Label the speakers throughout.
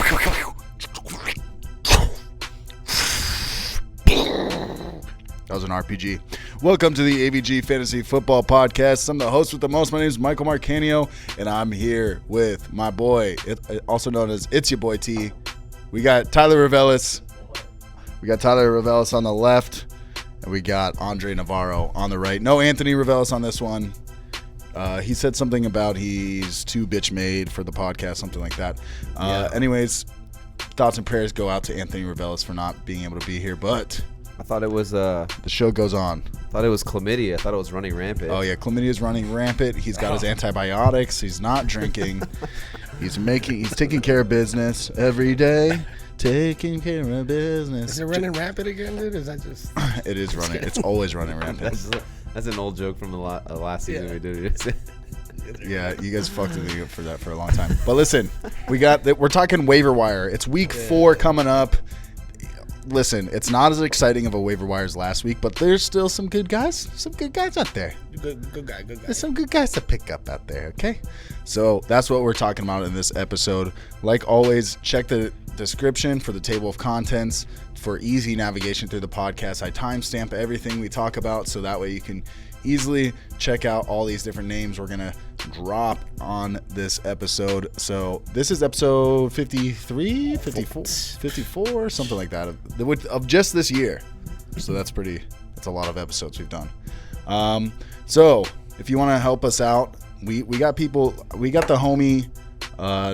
Speaker 1: That was an RPG. Welcome to the AVG Fantasy Football Podcast. I'm the host with the most. My name is Michael Marcanio, and I'm here with my boy, also known as It's Your Boy T. We got Tyler Revelis. On the left, and we got Andre Navarro on the right. No Anthony Revelis on this one. He said something about he's too bitch made for the podcast, something like that. Anyways, thoughts and prayers go out to Anthony Revelis for not being able to be here, but
Speaker 2: I thought it was
Speaker 1: the show goes on.
Speaker 2: I thought it was chlamydia. I thought it was running rampant.
Speaker 1: Oh yeah, chlamydia is running rampant. He's got his antibiotics. He's not drinking. He's taking care of business every day. Taking care of business.
Speaker 3: Is it running rampant again, dude? Is that just?
Speaker 1: It is running. It's always running rampant.
Speaker 2: That's an old joke from the last season we did.
Speaker 1: Yeah, you guys fucked with me for that for a long time. But listen, we're talking waiver wire. It's week 4 coming up. Listen, it's not as exciting of a waiver wire as last week, but there's still some good guys. Some good guys out there.
Speaker 3: Good guy.
Speaker 1: There's some good guys to pick up out there, okay? So that's what we're talking about in this episode. Like always, check the description for the table of contents for easy navigation through the podcast. I timestamp everything we talk about, so that way you can easily check out all these different names we're going to drop on this episode. So this is episode 53, 54, something like that of just this year. So that's a lot of episodes we've done. So if you want to help us out, we got the homie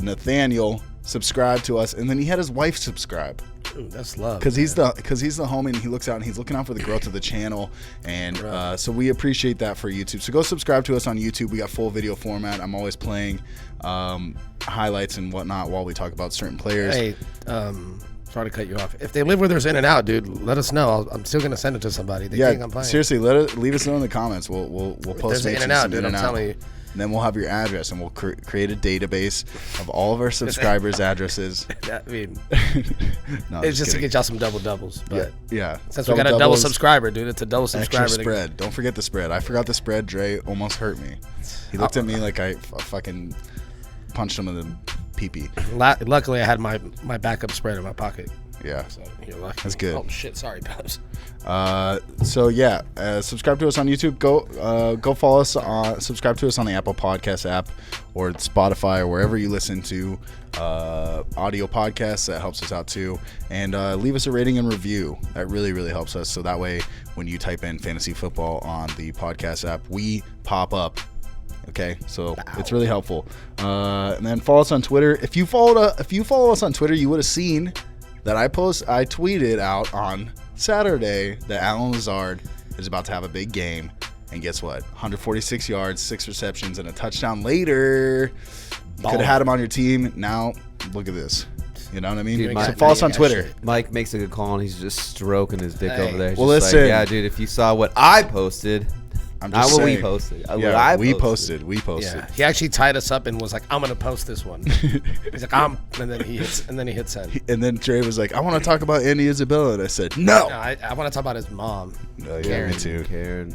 Speaker 1: Nathaniel subscribe to us, and then he had his wife subscribe.
Speaker 3: Ooh, that's love.
Speaker 1: Because he's the homie, and he looks out and he's looking out for the growth of the channel, and so we appreciate that for YouTube. So go subscribe to us on YouTube. We got full video format. I'm always playing highlights and whatnot while we talk about certain players.
Speaker 3: Hey, sorry to cut you off. If they live where there's in and out, dude, let us know. I'm still gonna send it to somebody. They think I'm playing.
Speaker 1: Seriously, leave us know in the comments. We'll post
Speaker 3: in and out, dude. I'm telling you.
Speaker 1: And then we'll have your address, and we'll create a database of all of our subscribers' addresses.
Speaker 3: I mean,
Speaker 1: no,
Speaker 3: it's just to get y'all some doubles. But
Speaker 1: yeah.
Speaker 3: Since we got a double subscriber, dude, it's a double subscriber.
Speaker 1: Extra spread. Don't forget the spread. I forgot the spread. Dre almost hurt me. He looked at me like I fucking punched him in the pee-pee.
Speaker 3: Luckily, I had my backup spread in my pocket.
Speaker 1: Yeah,
Speaker 3: so you're lucky.
Speaker 1: That's good.
Speaker 3: Oh shit, sorry, Pops.
Speaker 1: Subscribe to us on YouTube. Go follow us. Subscribe to us on the Apple Podcast app or Spotify or wherever you listen to audio podcasts. That helps us out too. And leave us a rating and review. That really, really helps us. So that way, when you type in fantasy football on the podcast app, we pop up. Okay, so it's really helpful. And then follow us on Twitter. If you follow us on Twitter, you would have seen that I tweeted out on Saturday that Alan Lazard is about to have a big game, and guess what? 146 yards, 6 receptions, and a touchdown later. You could have had him on your team. Now look at this. You know what I mean?
Speaker 2: Dude,
Speaker 1: so follow us on Twitter.
Speaker 2: Mike makes a good call, and he's just stroking his dick over there. He's
Speaker 1: well,
Speaker 2: just
Speaker 1: listen.
Speaker 2: like, yeah, dude, if you saw what I posted. Not what we posted.
Speaker 1: Yeah, we posted.
Speaker 3: Yeah. He actually tied us up and was like, "I'm gonna post this one." He's like, and then he hit send.
Speaker 1: And then Trey was like, "I want to talk about Andy Isabella," and I said, "No,
Speaker 3: I want to talk about his mom."
Speaker 1: Oh, yeah, me too.
Speaker 2: Karen.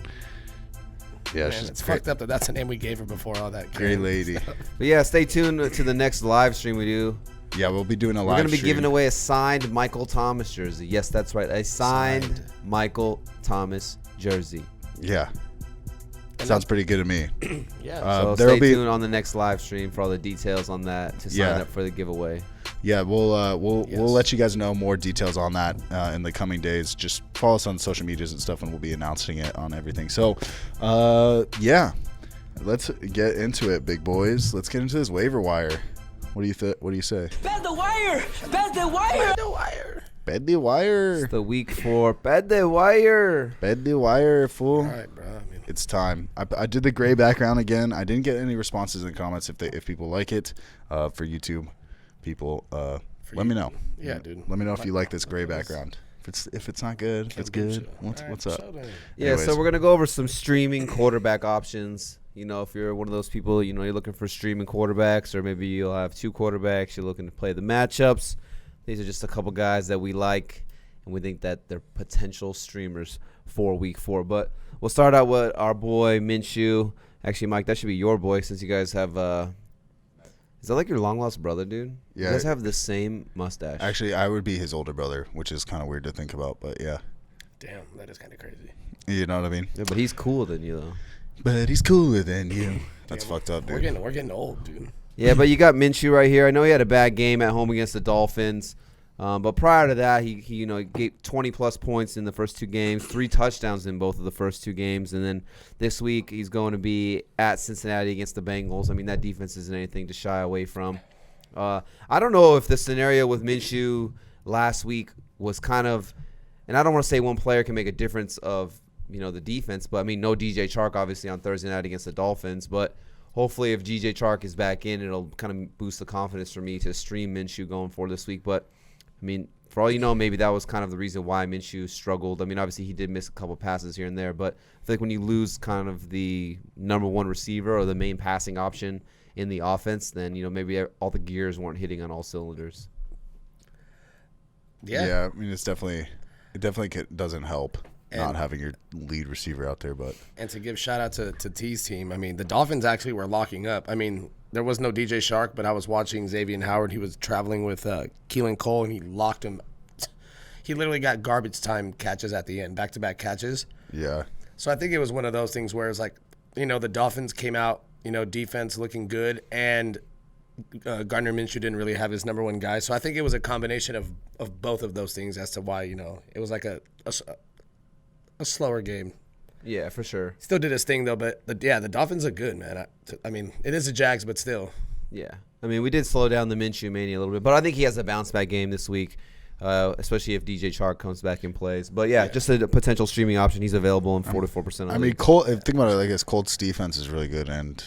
Speaker 1: Yeah,
Speaker 3: man, it's fucked up that that's the name we gave her before all that.
Speaker 1: Great lady.
Speaker 2: But yeah, stay tuned to the next live stream we do.
Speaker 1: Yeah, we'll be doing a live.
Speaker 2: We're gonna be
Speaker 1: stream.
Speaker 2: giving away a signed Mecole Thomas jersey. Yes, that's right, a signed Mecole Thomas jersey.
Speaker 1: Yeah. Sounds pretty good to me.
Speaker 2: Yeah. So stay tuned on the next live stream for all the details on that to sign up for the giveaway.
Speaker 1: Yeah, we'll let you guys know more details on that in the coming days. Just follow us on social medias and stuff, and we'll be announcing it on everything. So, let's get into it, big boys. Let's get into this waiver wire. What do you say?
Speaker 4: Bet the wire. Bet the wire.
Speaker 1: Bet the wire.
Speaker 2: It's the week 4. Bet the wire.
Speaker 1: Bet the wire, fool.
Speaker 3: All right, bro.
Speaker 1: It's time. I did the gray background again. I didn't get any responses in the comments if people like it. For YouTube people, let me know.
Speaker 3: Yeah, dude.
Speaker 1: Let me know if you like this gray background. If it's not good, if it's good, what's up?
Speaker 2: Yeah, so we're gonna go over some streaming quarterback options. You know, if you're one of those people, you know, you're looking for streaming quarterbacks, or maybe you'll have 2 quarterbacks. You're looking to play the matchups. These are just a couple guys that we like, and we think that they're potential streamers for week 4. But we'll start out with our boy Minshew. Actually, Mike, that should be your boy since you guys have Is that like your long-lost brother, dude?
Speaker 1: Yeah.
Speaker 2: You guys have the same mustache.
Speaker 1: Actually, I would be his older brother, which is kind of weird to think about, but yeah.
Speaker 3: Damn, that is kind of crazy.
Speaker 1: You know what I mean?
Speaker 2: Yeah, but he's cooler than you, though.
Speaker 1: But he's cooler than you. That's fucked up, dude.
Speaker 3: We're getting old, dude.
Speaker 2: Yeah, but you got Minshew right here. I know he had a bad game at home against the Dolphins. But prior to that, he gave 20-plus points in the first 2 games, 3 touchdowns in both of the first 2 games. And then this week, he's going to be at Cincinnati against the Bengals. I mean, that defense isn't anything to shy away from. I don't know if the scenario with Minshew last week was kind of – and I don't want to say one player can make a difference of, the defense. But, I mean, no DJ Chark, obviously, on Thursday night against the Dolphins. But hopefully if DJ Chark is back in, it'll kind of boost the confidence for me to stream Minshew going forward this week. But – I mean, for all you know, maybe that was kind of the reason why Minshew struggled. I mean, obviously he did miss a couple passes here and there, but I feel like when you lose kind of the number 1 receiver or the main passing option in the offense, then, maybe all the gears weren't hitting on all cylinders.
Speaker 1: Yeah, I mean, it definitely doesn't help not having your lead receiver out there. But
Speaker 3: and to give shout out to T's team, I mean, the Dolphins actually were locking up. I mean, there was no DJ Shark, but I was watching Xavier Howard. He was traveling with Keelan Cole, and he locked him. He literally got garbage time catches at the end, back-to-back catches.
Speaker 1: yeah,
Speaker 3: So I think it was one of those things where it's like, the Dolphins came out, defense looking good, and Gardner Minshew didn't really have his number 1 guy. So I think it was a combination of both of those things as to why, it was like a slower game.
Speaker 2: Yeah, for sure.
Speaker 3: Still did his thing, though, but the Dolphins are good, man. I mean, it is the Jags, but still.
Speaker 2: Yeah. I mean, we did slow down the Minshew mania a little bit, but I think he has a bounce-back game this week, especially if DJ Chark comes back and plays. But, yeah, just a potential streaming option. He's available in 44%.
Speaker 1: I mean, think about it, I guess Colts defense is really good, and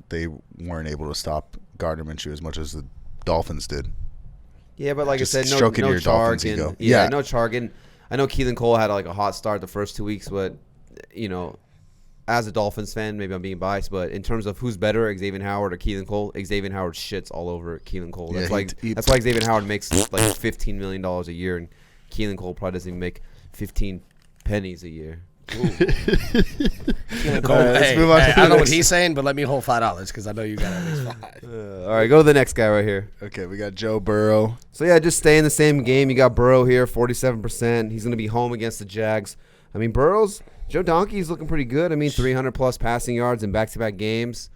Speaker 1: they weren't able to stop Gardner Minshew as much as the Dolphins did.
Speaker 2: Yeah, but like
Speaker 1: Just
Speaker 2: I said, no
Speaker 1: stroking your
Speaker 2: Chark.
Speaker 1: Dolphins
Speaker 2: And,
Speaker 1: ego.
Speaker 2: yeah,
Speaker 1: Yeah.
Speaker 2: no Chark. And I know Keelan Cole had a hot start the first 2 weeks, but, as a Dolphins fan, maybe I'm being biased, but in terms of who's better, Xavier Howard or Keelan Cole, Xavier Howard shits all over Keelan Cole. That's
Speaker 1: Yeah,
Speaker 2: that's why Xavier Howard makes like $15 million a year, and Keelan Cole probably doesn't even make 15 pennies a year.
Speaker 3: Let's
Speaker 1: move on to
Speaker 3: I
Speaker 1: the
Speaker 3: don't know what
Speaker 1: next.
Speaker 3: he's saying, but let me hold $5 because I know you got at least 5.
Speaker 2: All right, go to the next guy right here.
Speaker 1: Okay, we got Joe Burrow.
Speaker 2: So, yeah, just stay in the same game. You got Burrow here, 47%. He's going to be home against the Jags. I mean, Joe Donkey's looking pretty good. I mean, 300-plus passing yards in back-to-back games.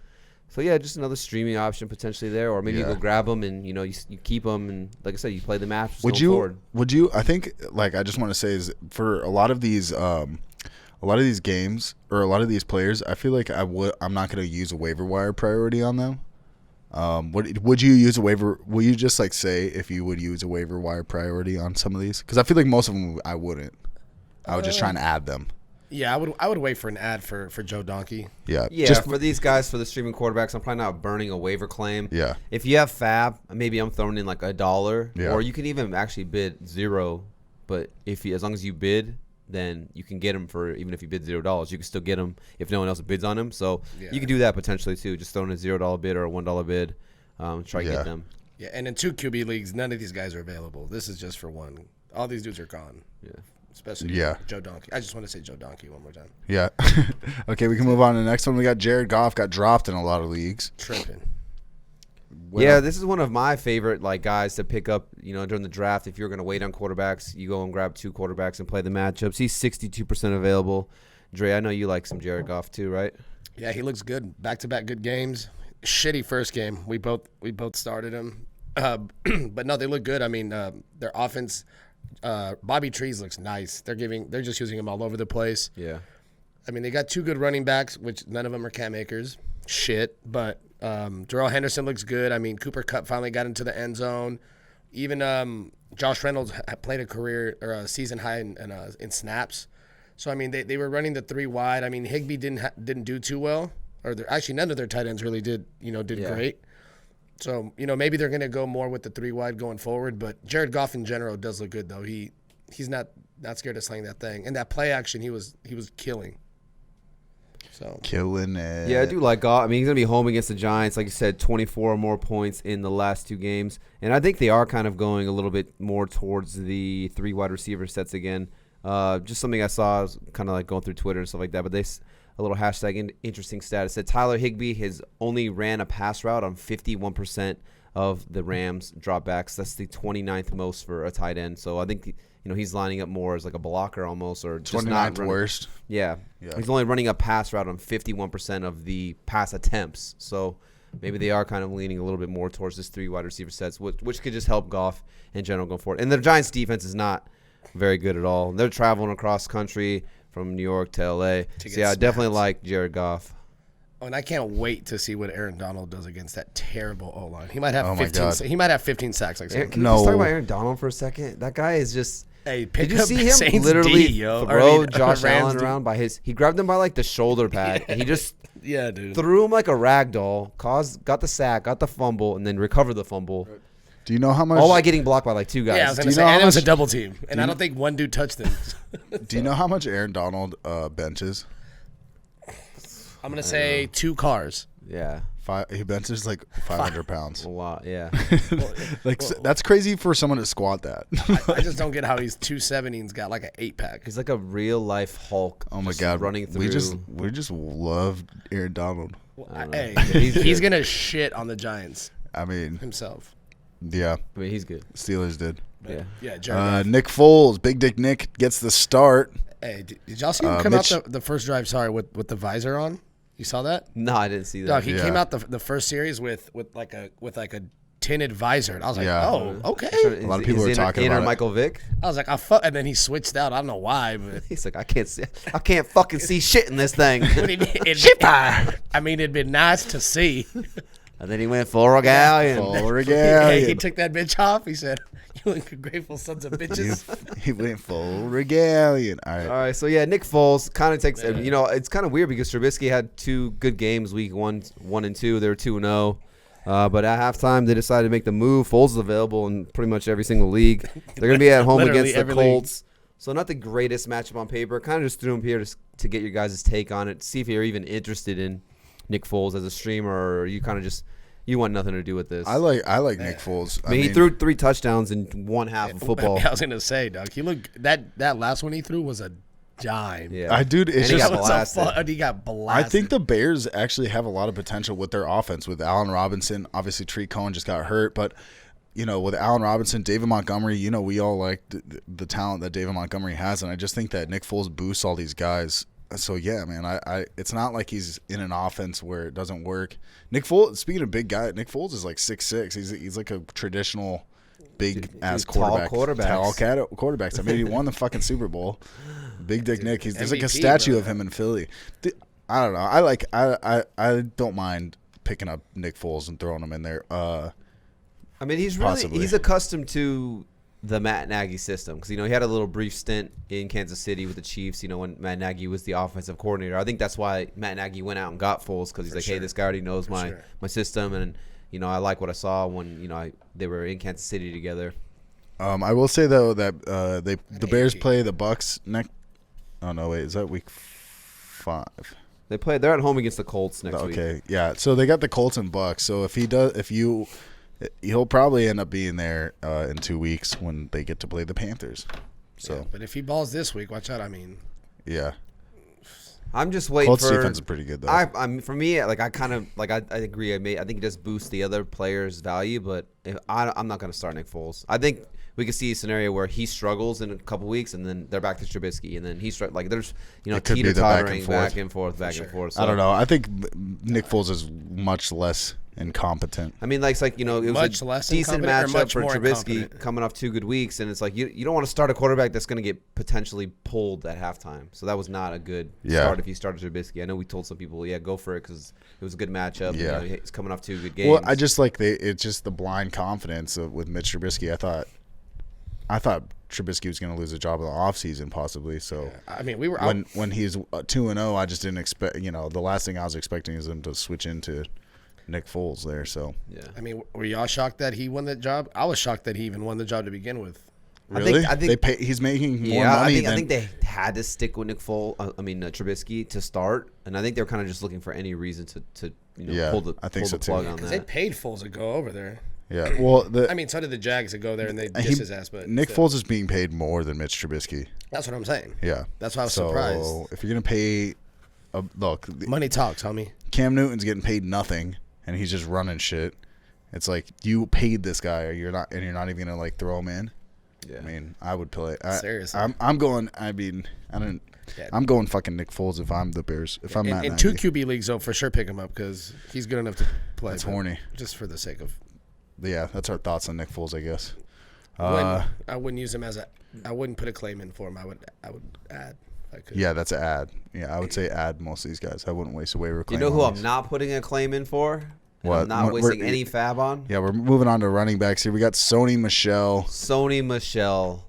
Speaker 2: So, yeah, just another streaming option potentially there. Or maybe you go grab him and, you keep him. And, like I said, you play the match.
Speaker 1: Would you, I think, I just want to say is for a lot of these games or a lot of these players, I feel like I'm not going to use a waiver wire priority on them. Would you use a waiver? Will you just say if you would use a waiver wire priority on some of these? Because I feel like most of them I wouldn't. I would just try and add them.
Speaker 3: Yeah, I would wait for an ad for Joe Donkey.
Speaker 1: Yeah.
Speaker 2: Yeah,
Speaker 1: Just
Speaker 2: for these guys, for the streaming quarterbacks, I'm probably not burning a waiver claim.
Speaker 1: Yeah.
Speaker 2: If you have Fab, maybe I'm throwing in $1.
Speaker 1: Yeah.
Speaker 2: Or you can even actually bid $0. But as long as you bid, then you can get him for, even if you bid $0, you can still get him if no one else bids on him. So you can do that potentially too. Just throw in a $0 bid or a $1 bid. Try to get them.
Speaker 3: Yeah, and in 2 QB leagues, none of these guys are available. This is just for 1. All these dudes are gone.
Speaker 2: Yeah.
Speaker 3: Especially Joe Donkey. I just want to say Joe Donkey one more time.
Speaker 1: Yeah. Okay, we can move on to the next one. We got Jared Goff, got dropped in a lot of leagues.
Speaker 3: Tripping.
Speaker 2: Yeah, this is one of my favorite guys to pick up, during the draft. If you're going to wait on quarterbacks, you go and grab 2 quarterbacks and play the matchups. He's 62% available. Dre, I know you like some Jared Goff too, right? Yeah,
Speaker 3: he looks good. Back-to-back good games. Shitty first game. We both started him. But no, they look good. I mean, their offense, Bobby Trees looks nice. They're just using him all over the place.
Speaker 2: Yeah.
Speaker 3: I mean, they got 2 good running backs, which none of them are cat makers. Shit. But Darrell Henderson looks good. I mean, Cooper Kupp finally got into the end zone. Even Josh Reynolds played a career or a season high in snaps. So I mean, they were running the 3 wide. I mean, Higbee didn't do too well, or actually none of their tight ends really did great. So maybe they're gonna go more with the 3 wide going forward. But Jared Goff in general does look good though. He's not scared of slaying that thing, and that play action he was killing. So
Speaker 1: Killing it.
Speaker 2: Yeah, I do like Goff. I mean, he's going to be home against the Giants. Like you said, 24 or more points in the last 2 games. And I think they are kind of going a little bit more towards the 3 wide receiver sets again. Just something I saw, I was kind of like going through Twitter and stuff like that. But a little hashtag interesting stat. It said Tyler Higbee has only ran a pass route on 51% of the Rams dropbacks. That's the 29th most for a tight end. So I think he's lining up more as like a blocker almost, or just
Speaker 1: 29th worst.
Speaker 2: Yeah, he's only running a pass route on 51% of the pass attempts. So maybe they are kind of leaning a little bit more towards this 3 wide receiver sets, which could just help Goff in general go forward. And the Giants' defense is not very good at all. They're traveling across country from New York to LA. So yeah, I definitely like Jared Goff.
Speaker 3: Oh, and I can't wait to see what Aaron Donald does against that terrible O-line. He might have 15 sacks like
Speaker 2: Can we just talk about Aaron Donald for a second? That guy is just
Speaker 3: did
Speaker 2: you see him
Speaker 3: Saints
Speaker 2: literally throw Josh
Speaker 3: Rams
Speaker 2: Allen around by he grabbed him by like the shoulder pad and he just
Speaker 3: dude.
Speaker 2: threw him like a rag doll, got the sack, got the fumble, and then recovered the fumble.
Speaker 1: Do you know how much?
Speaker 2: All while getting blocked by like 2 guys.
Speaker 3: Yeah, I was going to say, and it was a double team. And I don't think one dude touched him.
Speaker 1: Do you know how much Aaron Donald benches?
Speaker 3: I'm going to say 2 cars.
Speaker 2: Yeah.
Speaker 1: He benches like 500 pounds.
Speaker 2: A lot, yeah.
Speaker 1: That's crazy for someone to squat that.
Speaker 3: I just don't get how he's 270 and's got like an 8-pack.
Speaker 2: He's like a real life Hulk.
Speaker 1: Oh my God,
Speaker 2: running through.
Speaker 1: We just love Aaron Donald.
Speaker 3: Hey, he's going to shit on the Giants.
Speaker 1: I mean,
Speaker 3: himself.
Speaker 1: Yeah.
Speaker 2: I mean, he's good.
Speaker 1: Steelers did.
Speaker 3: Yeah.
Speaker 1: Nick Foles, Big Dick Nick gets the start.
Speaker 3: Hey, did y'all see him come out the first drive? Sorry, with the visor on. You saw that?
Speaker 2: No, I didn't see that.
Speaker 3: Dog, he came out the first series with like a tinted visor, and I was like, oh, okay.
Speaker 1: A lot of people were talking about it.
Speaker 2: Michael Vick.
Speaker 3: I was like, and then he switched out. I don't know why, but
Speaker 2: he's like, I can't fucking see shit in this thing.
Speaker 3: I mean, it'd been nice to see.
Speaker 2: And then he went full regalian.
Speaker 3: He took that bitch off. He said, "You ungrateful sons of bitches."
Speaker 1: He went full regalian. All right.
Speaker 2: So yeah, Nick Foles kind of takes. It's kind of weird because Trubisky had 2 good games, week 1 and 2. They were 2-0. But at halftime, they decided to make the move. Foles is available in pretty much every single league. They're going to be at home against the Colts. So not the greatest matchup on paper. Kind of just threw him here to get your guys' take on it. See if you're even interested in Nick Foles as a streamer, or you kind of just you want nothing to do with this.
Speaker 1: I like Nick Foles.
Speaker 2: I mean, he threw 3 touchdowns in one half of football.
Speaker 3: I was gonna say, dog. He looked that last one he threw was a dime.
Speaker 2: Yeah,
Speaker 1: dude, it's
Speaker 2: and
Speaker 1: just
Speaker 3: he got blasted.
Speaker 1: I think the Bears actually have a lot of potential with their offense. With Allen Robinson, obviously Tree Cohen just got hurt, but with Allen Robinson, David Montgomery, we all like the talent that David Montgomery has, and I just think that Nick Foles boosts all these guys. So yeah, man, I it's not like he's in an offense where it doesn't work. Nick Foles, speaking of big guy, Nick Foles is like 6'6". He's like a traditional big ass quarterback. Tall quarterbacks. I mean, he won the fucking Super Bowl. Big Dick Nick. There's like a statue of him in Philly. I don't know. I don't mind picking up Nick Foles and throwing him in there.
Speaker 2: I mean, he's accustomed to the Matt Nagy system because he had a little brief stint in Kansas City with the Chiefs. When Matt Nagy was the offensive coordinator, I think that's why Matt Nagy went out and got Foles because he's hey, this guy already knows my system, and I like what I saw when they were in Kansas City together.
Speaker 1: I will say though that the Bears play the Bucks next. Oh no, wait, is that week 5?
Speaker 2: They're at home against the Colts next week.
Speaker 1: Okay, yeah. So they got the Colts and Bucks. So he'll probably end up being there in 2 weeks when they get to play the Panthers. So,
Speaker 3: yeah, but if he balls this week, watch out. I mean,
Speaker 1: yeah.
Speaker 2: I'm just waiting
Speaker 1: Colts defense is pretty good though.
Speaker 2: For me, I agree. I think it just boosts the other players' value, but I'm not going to start Nick Foles. I think we could see a scenario where he struggles in a couple weeks, and then they're back to Trubisky, and then there's teeter-tottering back and forth. So,
Speaker 1: I don't know. I think Nick Foles is much less incompetent.
Speaker 2: I mean, it was
Speaker 3: much
Speaker 2: a
Speaker 3: less
Speaker 2: decent matchup for Trubisky coming off 2 good weeks, and it's like you don't want to start a quarterback that's going to get potentially pulled at halftime. So that was not a good start if you started Trubisky. I know we told some people, go for it because it was a good matchup.
Speaker 1: Yeah,
Speaker 2: he's coming off 2 good games.
Speaker 1: Well, I just like it's just the blind confidence with Mitch Trubisky. I thought Trubisky was going to lose a job in the offseason possibly. So
Speaker 3: yeah. I mean, we were
Speaker 1: when he's 2-0, I just didn't expect. The last thing I was expecting is him to switch into Nick Foles there. So
Speaker 2: yeah.
Speaker 3: I mean, were y'all shocked that he won that job? I was shocked that he even won the job to begin with.
Speaker 1: Really? I think he's making more money.
Speaker 2: I think they had to stick with Nick Foles. Trubisky to start, and I think they were kind of just looking for any reason to pull the plug on that.
Speaker 3: Because they paid Foles to go over there.
Speaker 1: Yeah, well,
Speaker 3: so did the Jags to go there and they diss his ass. But
Speaker 1: Nick Foles is being paid more than Mitch Trubisky.
Speaker 3: That's what I'm saying.
Speaker 1: Yeah,
Speaker 3: that's why I was surprised.
Speaker 1: So if you're gonna pay look,
Speaker 3: money talks, homie.
Speaker 1: Cam Newton's getting paid nothing, and he's just running shit. It's like you paid this guy, or you're not even gonna like throw him in. Yeah. I mean, I would play.
Speaker 3: Seriously,
Speaker 1: I'm going. I mean, I don't. Yeah. I'm going fucking Nick Foles if I'm the Bears. If I'm Matt
Speaker 3: in 2 QB leagues, though, for sure pick him up because he's good enough to play.
Speaker 1: That's horny.
Speaker 3: Just for the sake of.
Speaker 1: Yeah, that's our thoughts on Nick Foles, I guess.
Speaker 3: I wouldn't use him I wouldn't put a claim in for him. I would add. If I could.
Speaker 1: Yeah, that's an ad. Yeah, I would say add most of these guys. I wouldn't waste a waiver claim.
Speaker 2: You know who I'm not putting a claim in for?
Speaker 1: What?
Speaker 2: I'm not wasting any fab on?
Speaker 1: Yeah, we're moving on to running backs here. We got Sony Michel.
Speaker 2: Sony Michel.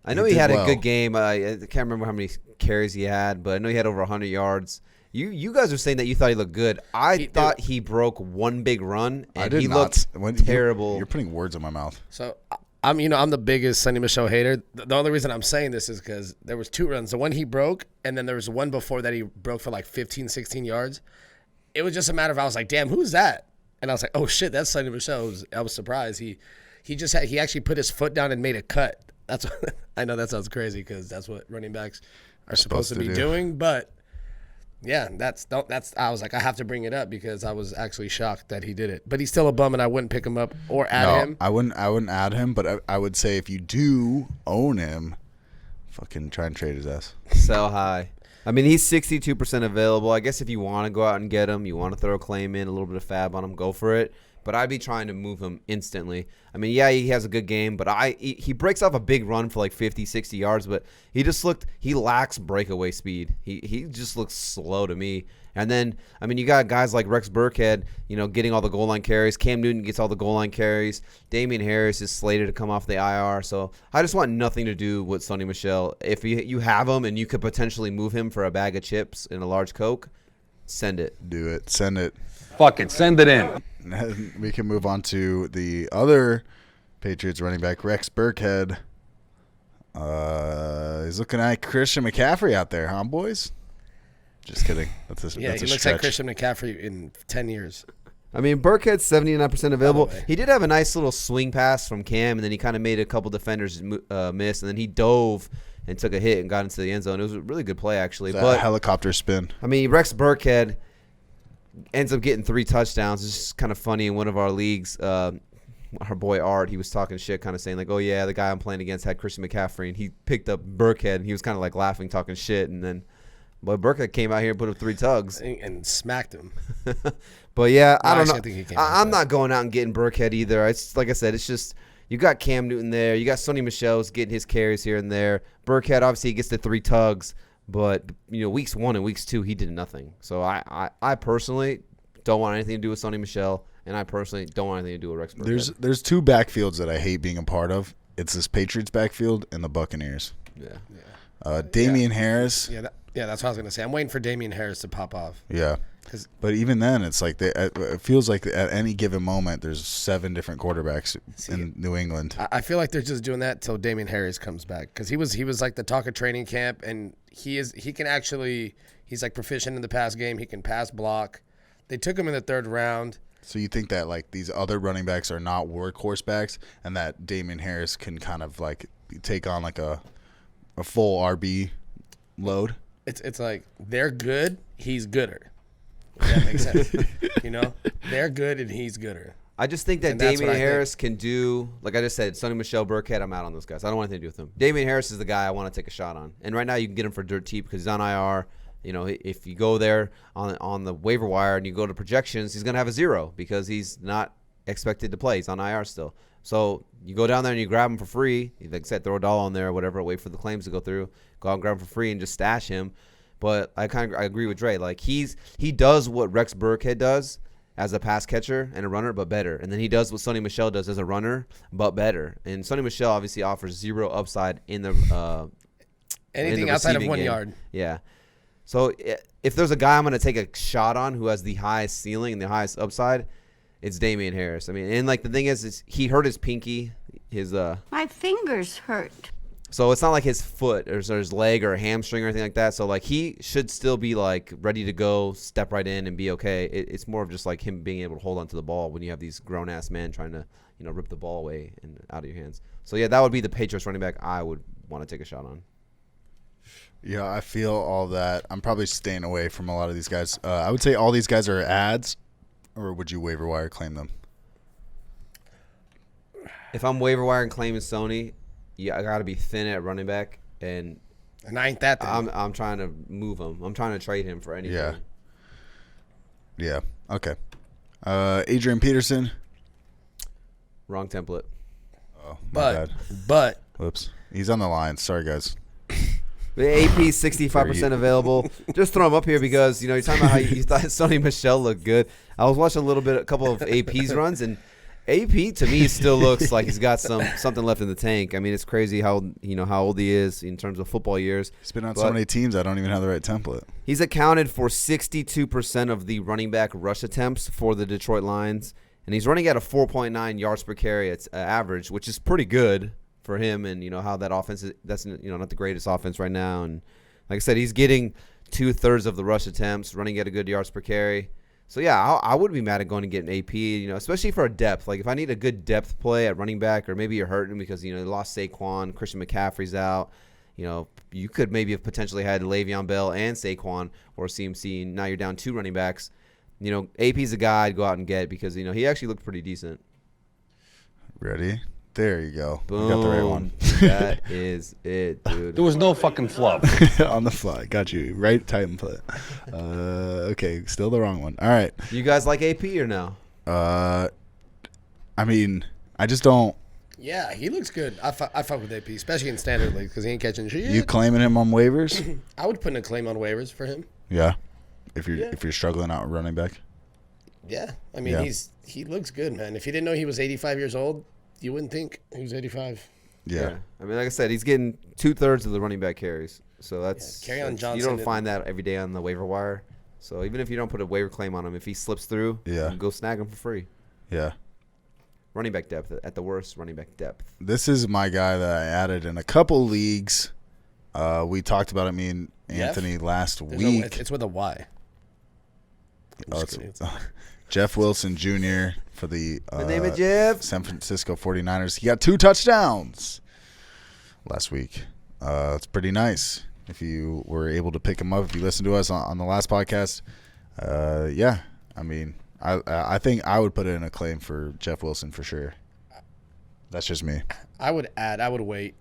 Speaker 2: I know he had a good game. I can't remember how many carries he had, but I know he had over 100 yards. You guys are saying that you thought he looked good. I thought he broke one big run, and he looked terrible.
Speaker 1: You're putting words in my mouth.
Speaker 3: So I'm the biggest Sony Michel hater. The only reason I'm saying this is because there was 2 runs. The one he broke, and then there was one before that he broke for like 15, 16 yards. It was just a matter of I was like, damn, who's that? And I was like, oh shit, that's Sony Michel. I was surprised. He actually put his foot down and made a cut. That's what, I know that sounds crazy because that's what running backs are supposed to be doing. But yeah, I was like, I have to bring it up because I was actually shocked that he did it. But he's still a bum, and I wouldn't pick him up or add him.
Speaker 1: I wouldn't add him, but I would say if you do own him, fucking try and trade his ass.
Speaker 2: Sell high. I mean, he's 62% available. I guess if you want to go out and get him, you want to throw a claim in, a little bit of fab on him, go for it. But I'd be trying to move him instantly. I mean, yeah, he has a good game, but he breaks off a big run for like 50, 60 yards, but he lacks breakaway speed. He just looks slow to me. And then, I mean, you got guys like Rex Burkhead, getting all the goal line carries. Cam Newton gets all the goal line carries. Damien Harris is slated to come off the IR. So I just want nothing to do with Sony Michel. If you have him and you could potentially move him for a bag of chips and a large Coke, send it.
Speaker 1: Do it. Send it.
Speaker 5: Fuck it. Send it in.
Speaker 1: We can move on to the other Patriots running back, Rex Burkhead. He's looking at Christian McCaffrey out there, huh, boys? Just kidding. That's
Speaker 3: he looks like Christian McCaffrey in 10 years.
Speaker 2: I mean, Burkhead's 79% available. He did have a nice little swing pass from Cam, and then he kind of made a couple defenders miss, and then he dove and took a hit and got into the end zone. It was a really good play, actually.
Speaker 1: But helicopter spin.
Speaker 2: I mean, Rex Burkhead ends up getting 3 touchdowns. It's just kind of funny in one of our leagues. Our boy Art, he was talking shit, kind of saying like, "Oh yeah, the guy I'm playing against had Christian McCaffrey," and he picked up Burkhead, and he was kind of like laughing, talking shit, and then, but Burkhead came out here and put up 3 tugs
Speaker 3: and smacked him.
Speaker 2: But yeah, I don't know. I'm not going out and getting Burkhead either. It's like I said, it's just you got Cam Newton there, you got Sony Michel's getting his carries here and there. Burkhead obviously he gets the 3 tugs. But, weeks 1 and weeks 2, he did nothing. So I personally don't want anything to do with Sony Michel, and I personally don't want anything to do with Rex Burkhead.
Speaker 1: There's 2 backfields that I hate being a part of. It's this Patriots backfield and the Buccaneers.
Speaker 2: Yeah.
Speaker 1: Damien Harris.
Speaker 3: Yeah, that's what I was going to say. I'm waiting for Damien Harris to pop off.
Speaker 1: Yeah. But even then, it's like it feels like at any given moment, there's 7 different quarterbacks in New England.
Speaker 3: I feel like they're just doing that till Damien Harris comes back because he was like the talk of training camp, and he's like proficient in the pass game. He can pass block. They took him in the 3rd round.
Speaker 1: So you think that like these other running backs are not workhorse backs, and that Damien Harris can kind of like take on like a full RB load?
Speaker 3: It's like they're good. He's gooder. If that makes sense. They're good and he's gooder.
Speaker 2: I just think that Damien Harris can do, like I just said, Sony Michel, Burkhead, I'm out on those guys. I don't want anything to do with them. Damien Harris is the guy I want to take a shot on. And right now you can get him for dirt cheap because he's on IR. If you go there on the waiver wire and you go to projections, he's going to have a 0 because he's not expected to play. He's on IR still. So you go down there and you grab him for free. Like I said, throw $1 on there or whatever, wait for the claims to go through. Go out and grab him for free and just stash him. But I agree with Dre. Like he does what Rex Burkhead does as a pass catcher and a runner, but better. And then he does what Sony Michel does as a runner, but better. And Sony Michel obviously offers 0 upside in the
Speaker 3: anything outside of 1 yard.
Speaker 2: Yeah. So if there's a guy I'm going to take a shot on who has the highest ceiling and the highest upside, it's Damien Harris. I mean, and like the thing is he hurt his pinky.
Speaker 6: My fingers hurt.
Speaker 2: So it's not like his foot or his leg or a hamstring or anything like that. So like he should still be like ready to go, step right in and be okay. It's more of just like him being able to hold onto the ball when you have these grown ass men trying to rip the ball away and out of your hands. So yeah, that would be the Patriots running back I would want to take a shot on.
Speaker 1: Yeah, I feel all that. I'm probably staying away from a lot of these guys. I would say all these guys are ads, or would you waiver wire claim them?
Speaker 2: If I'm waiver wire and claiming Sony, I got to be thin at running back, and
Speaker 3: I ain't that thin.
Speaker 2: I'm trying to move him. I'm trying to trade him for anything.
Speaker 1: Yeah. Okay. Adrian Peterson.
Speaker 2: Wrong template.
Speaker 1: Oh, my bad.
Speaker 3: But
Speaker 1: Whoops. He's on the line. Sorry, guys.
Speaker 2: The AP 65% available. Just throw him up here because you're talking about how you thought Sony Michel looked good. I was watching a couple of AP's runs, and AP to me still looks like he's got something left in the tank. I mean, it's crazy how old he is in terms of football years.
Speaker 1: He's been on so many teams. I don't even have the right template.
Speaker 2: He's accounted for 62% of the running back rush attempts for the Detroit Lions, and he's running at a 4.9 yards per carry at average, which is pretty good for him. And how that offense is. That's not the greatest offense right now. And like I said, he's getting 2/3 of the rush attempts, running at a good yards per carry. So, yeah, I would be mad at going to get an AP, especially for a depth. Like, if I need a good depth play at running back, or maybe you're hurting because, they lost Saquon, Christian McCaffrey's out. You could maybe have potentially had Le'Veon Bell and Saquon or CMC, and now you're down 2 running backs. AP's a guy I'd go out and get because, he actually looked pretty decent.
Speaker 1: Ready? There you go.
Speaker 2: Boom.
Speaker 1: You got the right one.
Speaker 2: That is it, dude.
Speaker 5: There was no fucking flub.
Speaker 1: On the fly. Got you. Right Titan play. Okay, still the wrong one. All right.
Speaker 2: You guys like AP or no?
Speaker 1: I mean, I just don't.
Speaker 3: yeah, he looks good. I fuck with AP, especially in standard leagues because he ain't catching shit.
Speaker 1: You claiming him on waivers?
Speaker 3: I would put in a claim on waivers for him.
Speaker 1: Yeah. If you're struggling out running back.
Speaker 3: Yeah, I mean he looks good, man. If you didn't know he was 85 years old, you wouldn't think he was 85.
Speaker 1: Yeah.
Speaker 2: I mean, like I said, he's getting 2/3 of the running back carries. So that's
Speaker 3: Kerryon Johnson.
Speaker 2: You don't find that every day on the waiver wire. So even if you don't put a waiver claim on him, if he slips through, you can go snag him for free.
Speaker 1: Yeah.
Speaker 2: Running back depth at the worst. Running back depth.
Speaker 1: This is my guy that I added in a couple leagues. We talked about it, me and Anthony last week.
Speaker 3: It's with a Y.
Speaker 1: It's Jeff Wilson Jr. for the
Speaker 2: name of Jeff.
Speaker 1: San Francisco 49ers. He got 2 touchdowns last week. It's pretty nice. If you were able to pick him up, if you listened to us on the last podcast, yeah. I mean, I think I would put in a claim for Jeff Wilson for sure. That's just me.
Speaker 3: I would wait.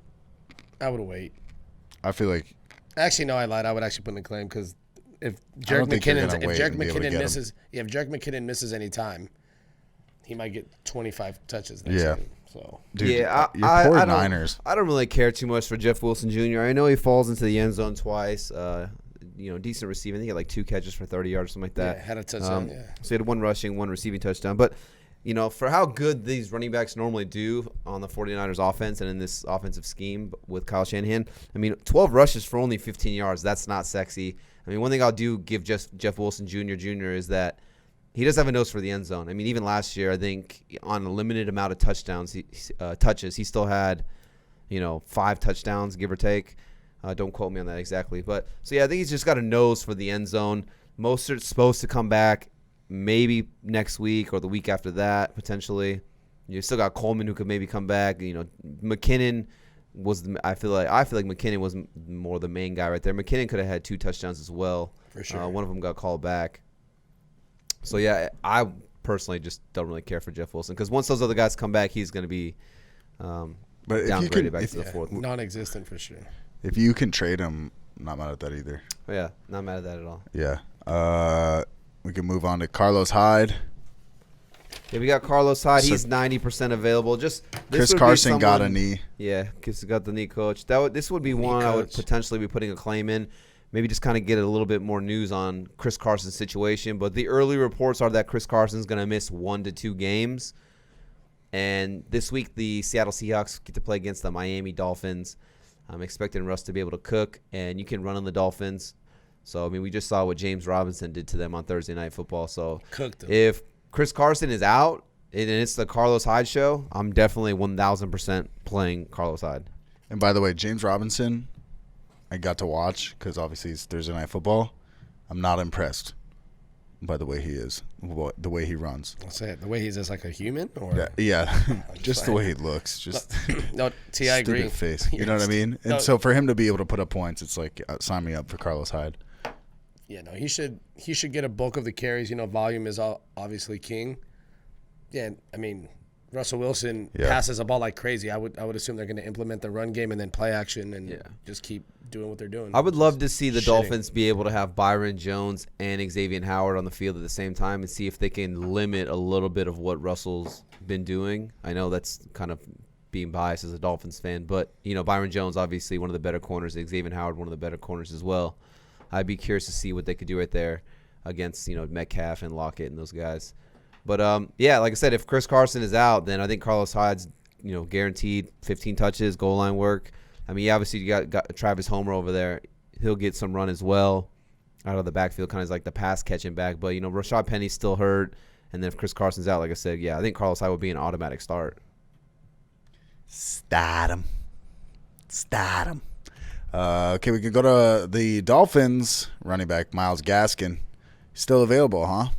Speaker 1: I feel like.
Speaker 3: Actually, no, I lied. I would actually put in a claim because if Jerick McKinnon misses any time, he might get 25 touches next game. So
Speaker 1: dude,
Speaker 2: yeah,
Speaker 1: poor Niners.
Speaker 2: I don't really care too much for Jeff Wilson Jr. I know he falls into the end zone twice. Decent receiving. I think he had like 2 catches for 30 yards, something like that.
Speaker 3: Yeah, had a touchdown.
Speaker 2: So he had 1 rushing, 1 receiving touchdown. But for how good these running backs normally do on the 49ers offense and in this offensive scheme with Kyle Shanahan, I mean, 12 rushes for only 15 yards. That's not sexy. I mean, one thing I'll do give Jeff Wilson Jr. is that he does have a nose for the end zone. I mean, even last year, I think on a limited amount of touches, he still had, 5 touchdowns, give or take. Don't quote me on that exactly. But so, yeah, I think he's just got a nose for the end zone. Mostert's supposed to come back maybe next week or the week after that, potentially. You still got Coleman who could maybe come back. McKinnon was I feel like McKinnon was more the main guy right there. McKinnon could have had 2 touchdowns as well.
Speaker 3: For sure.
Speaker 2: One of them got called back. So, yeah, I personally just don't really care for Jeff Wilson because once those other guys come back, he's going to be downgraded back to the 4th.
Speaker 3: Non-existent for sure.
Speaker 1: If you can trade him, I'm not mad at that either.
Speaker 2: Oh, yeah, not mad at that at all.
Speaker 1: Yeah. We can move on to Carlos Hyde.
Speaker 2: Yeah, we got Carlos Hyde. He's 90% available.
Speaker 1: Chris Carson got a knee.
Speaker 2: Yeah, Chris got the knee coach. This would be one I would potentially be putting a claim in. Maybe just kind of get a little bit more news on Chris Carson's situation. But the early reports are that Chris Carson's going to miss 1 to 2 games. And this week, the Seattle Seahawks get to play against the Miami Dolphins. I'm expecting Russ to be able to cook, and you can run on the Dolphins. So, I mean, we just saw what James Robinson did to them on Thursday Night Football. So, if Chris Carson is out and it's the Carlos Hyde show, I'm definitely 1,000% playing Carlos Hyde.
Speaker 1: And by the way, James Robinson, I got to watch because obviously it's Thursday Night Football. I'm not impressed. by the way he is, the way he runs.
Speaker 3: I'll say it. The way he's just like a human, or
Speaker 1: Yeah. Just the way he looks. Just
Speaker 3: no. T, I agree.
Speaker 1: Stupid face. You know what I mean? And so for him to be able to put up points, it's like sign me up for Carlos Hyde.
Speaker 3: Yeah, no, he should get a bulk of the carries. Volume is obviously king. Yeah, I mean, Russell Wilson passes the ball like crazy. I would assume they're going to implement the run game and then play action and just keep doing what they're doing.
Speaker 2: I would love to see the Dolphins be able to have Byron Jones and Xavier Howard on the field at the same time and see if they can limit a little bit of what Russell's been doing. I know that's kind of being biased as a Dolphins fan, but Byron Jones obviously one of the better corners, Xavier Howard one of the better corners as well. I'd be curious to see what they could do right there against Metcalf and Lockett and those guys. But like I said, if Chris Carson is out, then I think Carlos Hyde's guaranteed 15 touches, goal line work. I mean, obviously you got Travis Homer over there. He'll get some run as well out of the backfield, kind of like the pass catching back. But Rashad Penny's still hurt, and then if Chris Carson's out, like I said, I think Carlos Hyde would be an automatic start.
Speaker 1: Start him. Okay, we can go to the Dolphins running back Myles Gaskin. Still available, huh?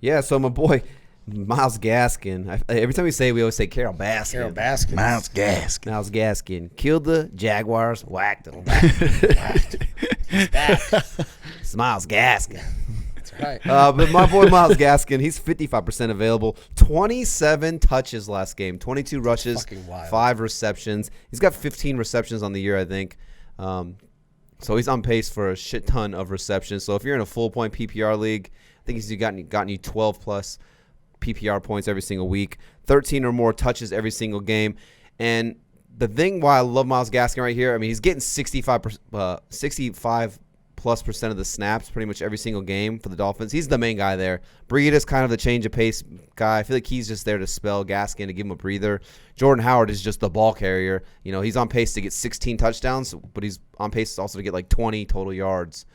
Speaker 2: Yeah, so my boy Myles Gaskin. Every time we say it, we always say Carol Baskin.
Speaker 1: Myles Gaskin.
Speaker 2: Myles Gaskin killed the Jaguars, whacked them. It's Myles Gaskin.
Speaker 3: That's right.
Speaker 2: But my boy Myles Gaskin, he's 55% available. 27 touches last game, 22 rushes, 5 receptions. He's got 15 receptions on the year, I think. So he's on pace for a shit ton of receptions. So if you're in a full-point PPR league, I think he's gotten you 12-plus PPR points every single week, 13 or more touches every single game. And the thing why I love Myles Gaskin right here, I mean, he's getting 65+% of the snaps pretty much every single game for the Dolphins. He's the main guy there. Breed is kind of the change of pace guy. I feel like he's just there to spell Gaskin, to give him a breather. Jordan Howard is just the ball carrier. He's on pace to get 16 touchdowns, but he's on pace also to get like 20 total yards.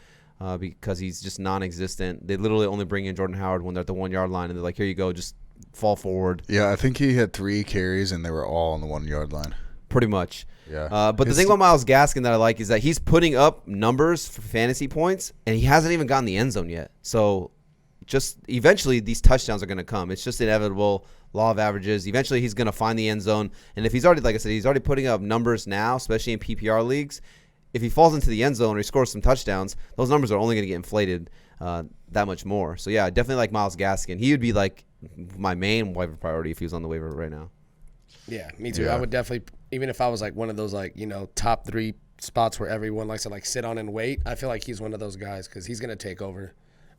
Speaker 2: Because he's just non-existent. They literally only bring in Jordan Howard when they're at the 1 yard line, and they're like, here you go, just fall forward.
Speaker 1: Yeah, I think he had 3 carries, and they were all on the 1 yard line.
Speaker 2: Pretty much.
Speaker 1: Yeah.
Speaker 2: But the thing about Myles Gaskin that I like is that he's putting up numbers for fantasy points, and he hasn't even gotten the end zone yet. So just eventually these touchdowns are going to come. It's just inevitable, law of averages. Eventually he's going to find the end zone. And if he's already, like I said, he's already putting up numbers now, especially in PPR leagues, if he falls into the end zone or he scores some touchdowns, those numbers are only going to get inflated that much more. So, yeah, definitely like Myles Gaskin. He would be like my main waiver priority if he was on the waiver right now.
Speaker 3: Yeah, me too. Yeah. I would definitely, even if I was like one of those top 3 spots where everyone likes to like sit on and wait, I feel like he's one of those guys because he's going to take over.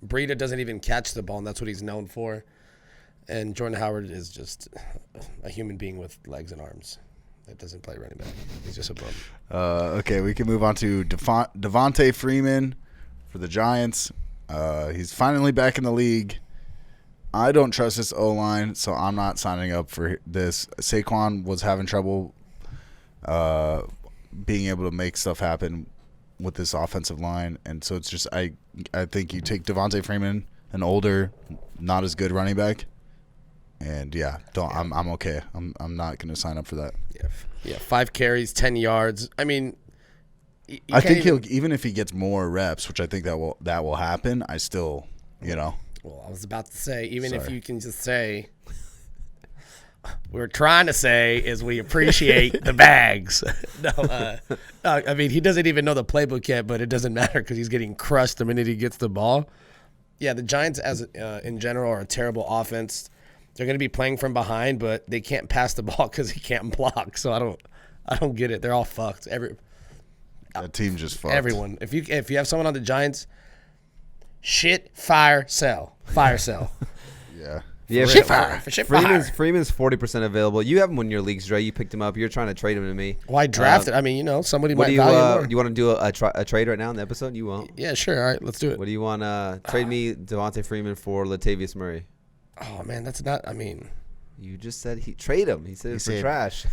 Speaker 3: Breida doesn't even catch the ball, and that's what he's known for. And Jordan Howard is just a human being with legs and arms that doesn't play running back. He's just a bum.
Speaker 1: Okay, we can move on to Devonta Freeman for the Giants. He's finally back in the league. I don't trust this O-line, so I'm not signing up for this. Saquon was having trouble being able to make stuff happen with this offensive line, and so it's just I think you take Devonta Freeman, an older, not as good running back, and I'm okay. I'm not going to sign up for that.
Speaker 3: Yeah, 5 carries, 10 yards. I mean,
Speaker 1: I think he'll even if he gets more reps, which I think that will happen. I still,
Speaker 3: Well, I was about to say, if you can just say, we're trying to say is we appreciate the bags. No, I mean, he doesn't even know the playbook yet, but it doesn't matter because he's getting crushed the minute he gets the ball. Yeah, the Giants, in general, are a terrible offense. They're going to be playing from behind, but they can't pass the ball because he can't block. So I don't get it. They're all fucked.
Speaker 1: That team just fucked.
Speaker 3: Everyone. If you have someone on the Giants, shit, fire, sell. Fire, sell.
Speaker 1: Yeah.
Speaker 2: Yeah,
Speaker 3: shit, fire.
Speaker 2: Freeman's 40% available. You have him in your leagues, Dre. You picked him up. You're trying to trade him to me.
Speaker 3: Well, I drafted. I mean, somebody might value more.
Speaker 2: You want to do a trade right now in the episode? You won't?
Speaker 3: Yeah, sure. All right, let's do it.
Speaker 2: What do you want to trade me Devonta Freeman for Latavius Murray?
Speaker 3: Oh, man, that's not – I mean –
Speaker 2: You just said trade him. He said it's for trash.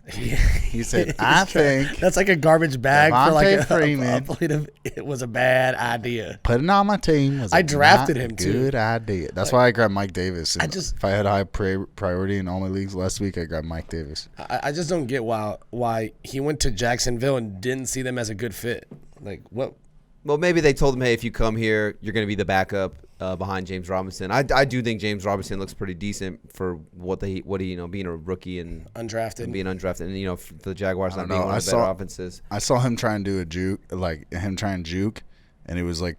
Speaker 1: He said, I think
Speaker 3: that's like a garbage bag for like a
Speaker 1: Freeman.
Speaker 3: It was a bad idea.
Speaker 1: Putting on my team was
Speaker 3: I drafted him too.
Speaker 1: Good idea. That's why I grabbed Mike Davis. If I had high priority in all my leagues last week, I grabbed Mike Davis.
Speaker 3: I just don't get why he went to Jacksonville and didn't see them as a good fit. Like what?
Speaker 2: Well, maybe they told him, hey, if you come here, you're going to be the backup. behind James Robinson. I do think James Robinson looks pretty decent for what he being a rookie and
Speaker 3: undrafted,
Speaker 2: and the Jaguars not being one of the better offenses.
Speaker 1: I saw him try and do a juke, and it was like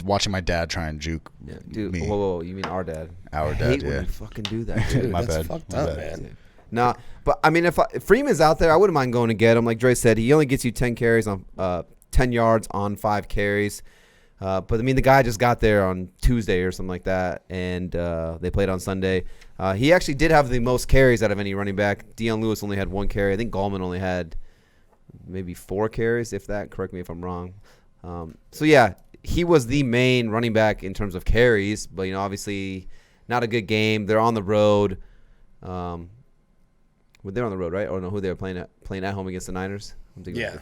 Speaker 1: watching my dad try and juke.
Speaker 2: Yeah, dude.
Speaker 1: Me.
Speaker 2: Whoa, you mean our dad?
Speaker 1: Our
Speaker 2: I
Speaker 1: dad,
Speaker 2: hate
Speaker 1: yeah.
Speaker 2: when you fucking do that. Dude.
Speaker 1: My
Speaker 3: that's
Speaker 1: bad.
Speaker 3: fucked
Speaker 1: My
Speaker 3: up,
Speaker 1: bad.
Speaker 3: man.
Speaker 2: Nah, but I mean, if Freeman's out there, I wouldn't mind going to get him. Like Dre said, he only gets you 10 carries on 10 yards on 5 carries. But I mean, the guy just got there on Tuesday or something like that, and they played on Sunday. He actually did have the most carries out of any running back. Dion Lewis only had 1 carry. I think Gallman only had maybe 4 carries, if that. Correct me if I'm wrong. So yeah, he was the main running back in terms of carries, but obviously not a good game. They're on the road. They're on the road, right? Or no, who they were playing at home against the Niners?
Speaker 3: Yeah.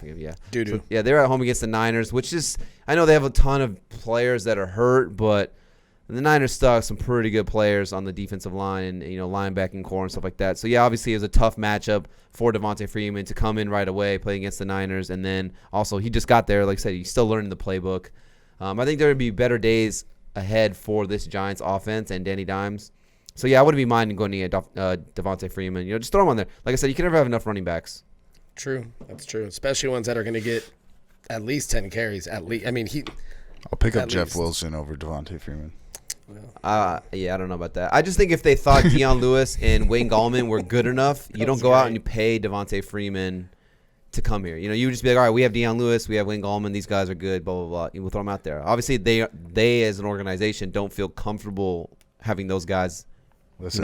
Speaker 2: So, yeah, they're at home against the Niners, which is, I know they have a ton of players that are hurt, but the Niners still have some pretty good players on the defensive line and linebacking core and stuff like that. So yeah, obviously it was a tough matchup for Devonta Freeman to come in right away, play against the Niners, and then also he just got there. Like I said, he's still learning the playbook. I think there would be better days ahead for this Giants offense and Danny Dimes. So yeah, I wouldn't be minding going to get Devonta Freeman. Just throw him on there. Like I said, you can never have enough running backs.
Speaker 3: True, that's true. Especially ones that are going to get at least 10 carries. At least, I mean,
Speaker 1: I'll pick up Jeff Wilson over Devonta Freeman.
Speaker 2: Yeah, I don't know about that. I just think if they thought Dion Lewis and Wayne Gallman were good enough, you don't go out and you pay Devonta Freeman to come here. You would just be like, all right, we have Dion Lewis, we have Wayne Gallman, these guys are good, blah, blah, blah. We'll throw them out there. Obviously, they as an organization don't feel comfortable having those guys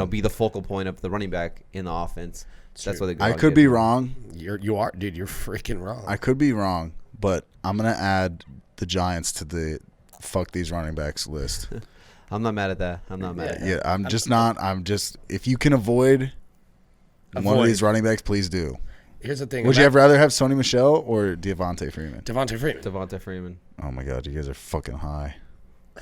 Speaker 2: be the focal point of the running back in the offense. That's what they.
Speaker 1: I could be wrong.
Speaker 3: You are, dude. You're freaking wrong.
Speaker 1: I could be wrong, but I'm gonna add the Giants to the fuck these running backs list.
Speaker 2: I'm not mad at that. I'm not mad at that.
Speaker 1: Yeah, I'm just if you can avoid one of these running backs, please do.
Speaker 3: Here's the thing.
Speaker 1: Would you rather have Sony Michel or Devonta Freeman?
Speaker 3: Devonta Freeman.
Speaker 1: Oh my god, you guys are fucking high.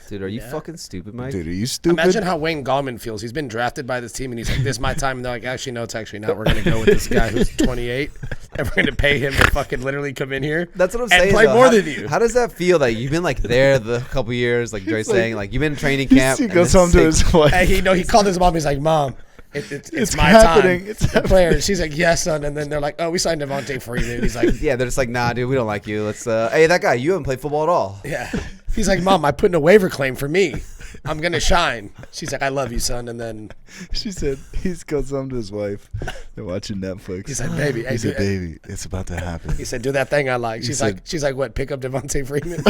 Speaker 2: Dude, are you fucking stupid, Mike?
Speaker 1: Dude, are you stupid?
Speaker 3: Imagine how Wayne Gallman feels. He's been drafted by this team, and he's like, this is my time. And they're like, actually, no, it's actually not. We're going to go with this guy who's 28, and we're going to pay him to fucking literally come in here.
Speaker 2: That's what I'm saying.
Speaker 3: And play more than you.
Speaker 2: How does that feel? Like, you've been, like, there the couple years, like Dre's saying. Like, you've been in training camp.
Speaker 1: He goes home to his wife.
Speaker 3: Hey, he called his mom. He's like, Mom, it's my
Speaker 1: happening.
Speaker 3: time.
Speaker 1: It's
Speaker 3: the player. She's like, yes, son. And then they're like, oh, we signed Devonta Freeman. He's like,
Speaker 2: yeah, they're just like, nah, dude, we don't like you. Let's, hey, that guy, you haven't played football at all.
Speaker 3: Yeah. He's like, Mom, I put in a waiver claim for me. I'm going to shine. She's like, I love you, son. And then
Speaker 1: she said, he goes home to his wife. They're watching Netflix.
Speaker 3: He's like, baby.
Speaker 1: He said, baby, it's about to happen.
Speaker 3: He said, do that thing I like. She's like, what, pick up Devonta Freeman?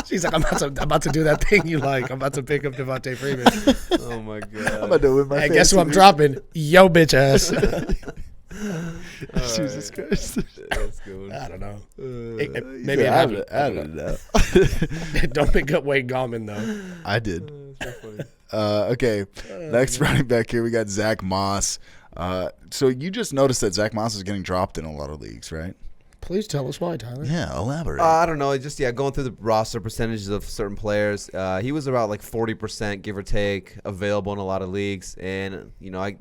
Speaker 3: She's like, I'm about to do that thing you like. I'm about to pick up Devonta Freeman.
Speaker 2: Oh, my God.
Speaker 1: I'm about to win my
Speaker 3: Hey, guess who I'm dropping? Yo, bitch ass.
Speaker 1: Jesus Christ.
Speaker 2: That's good.
Speaker 3: I don't know.
Speaker 1: Maybe I added it up.
Speaker 3: Don't pick up Wayne Gallman, though.
Speaker 1: I did. Okay. Next running back here, we got Zack Moss. So you just noticed that Zack Moss is getting dropped in a lot of leagues, right?
Speaker 3: Please tell us why, Tyler.
Speaker 1: Yeah, elaborate.
Speaker 2: I don't know. Just going through the roster percentages of certain players. He was about like 40%, give or take, available in a lot of leagues. And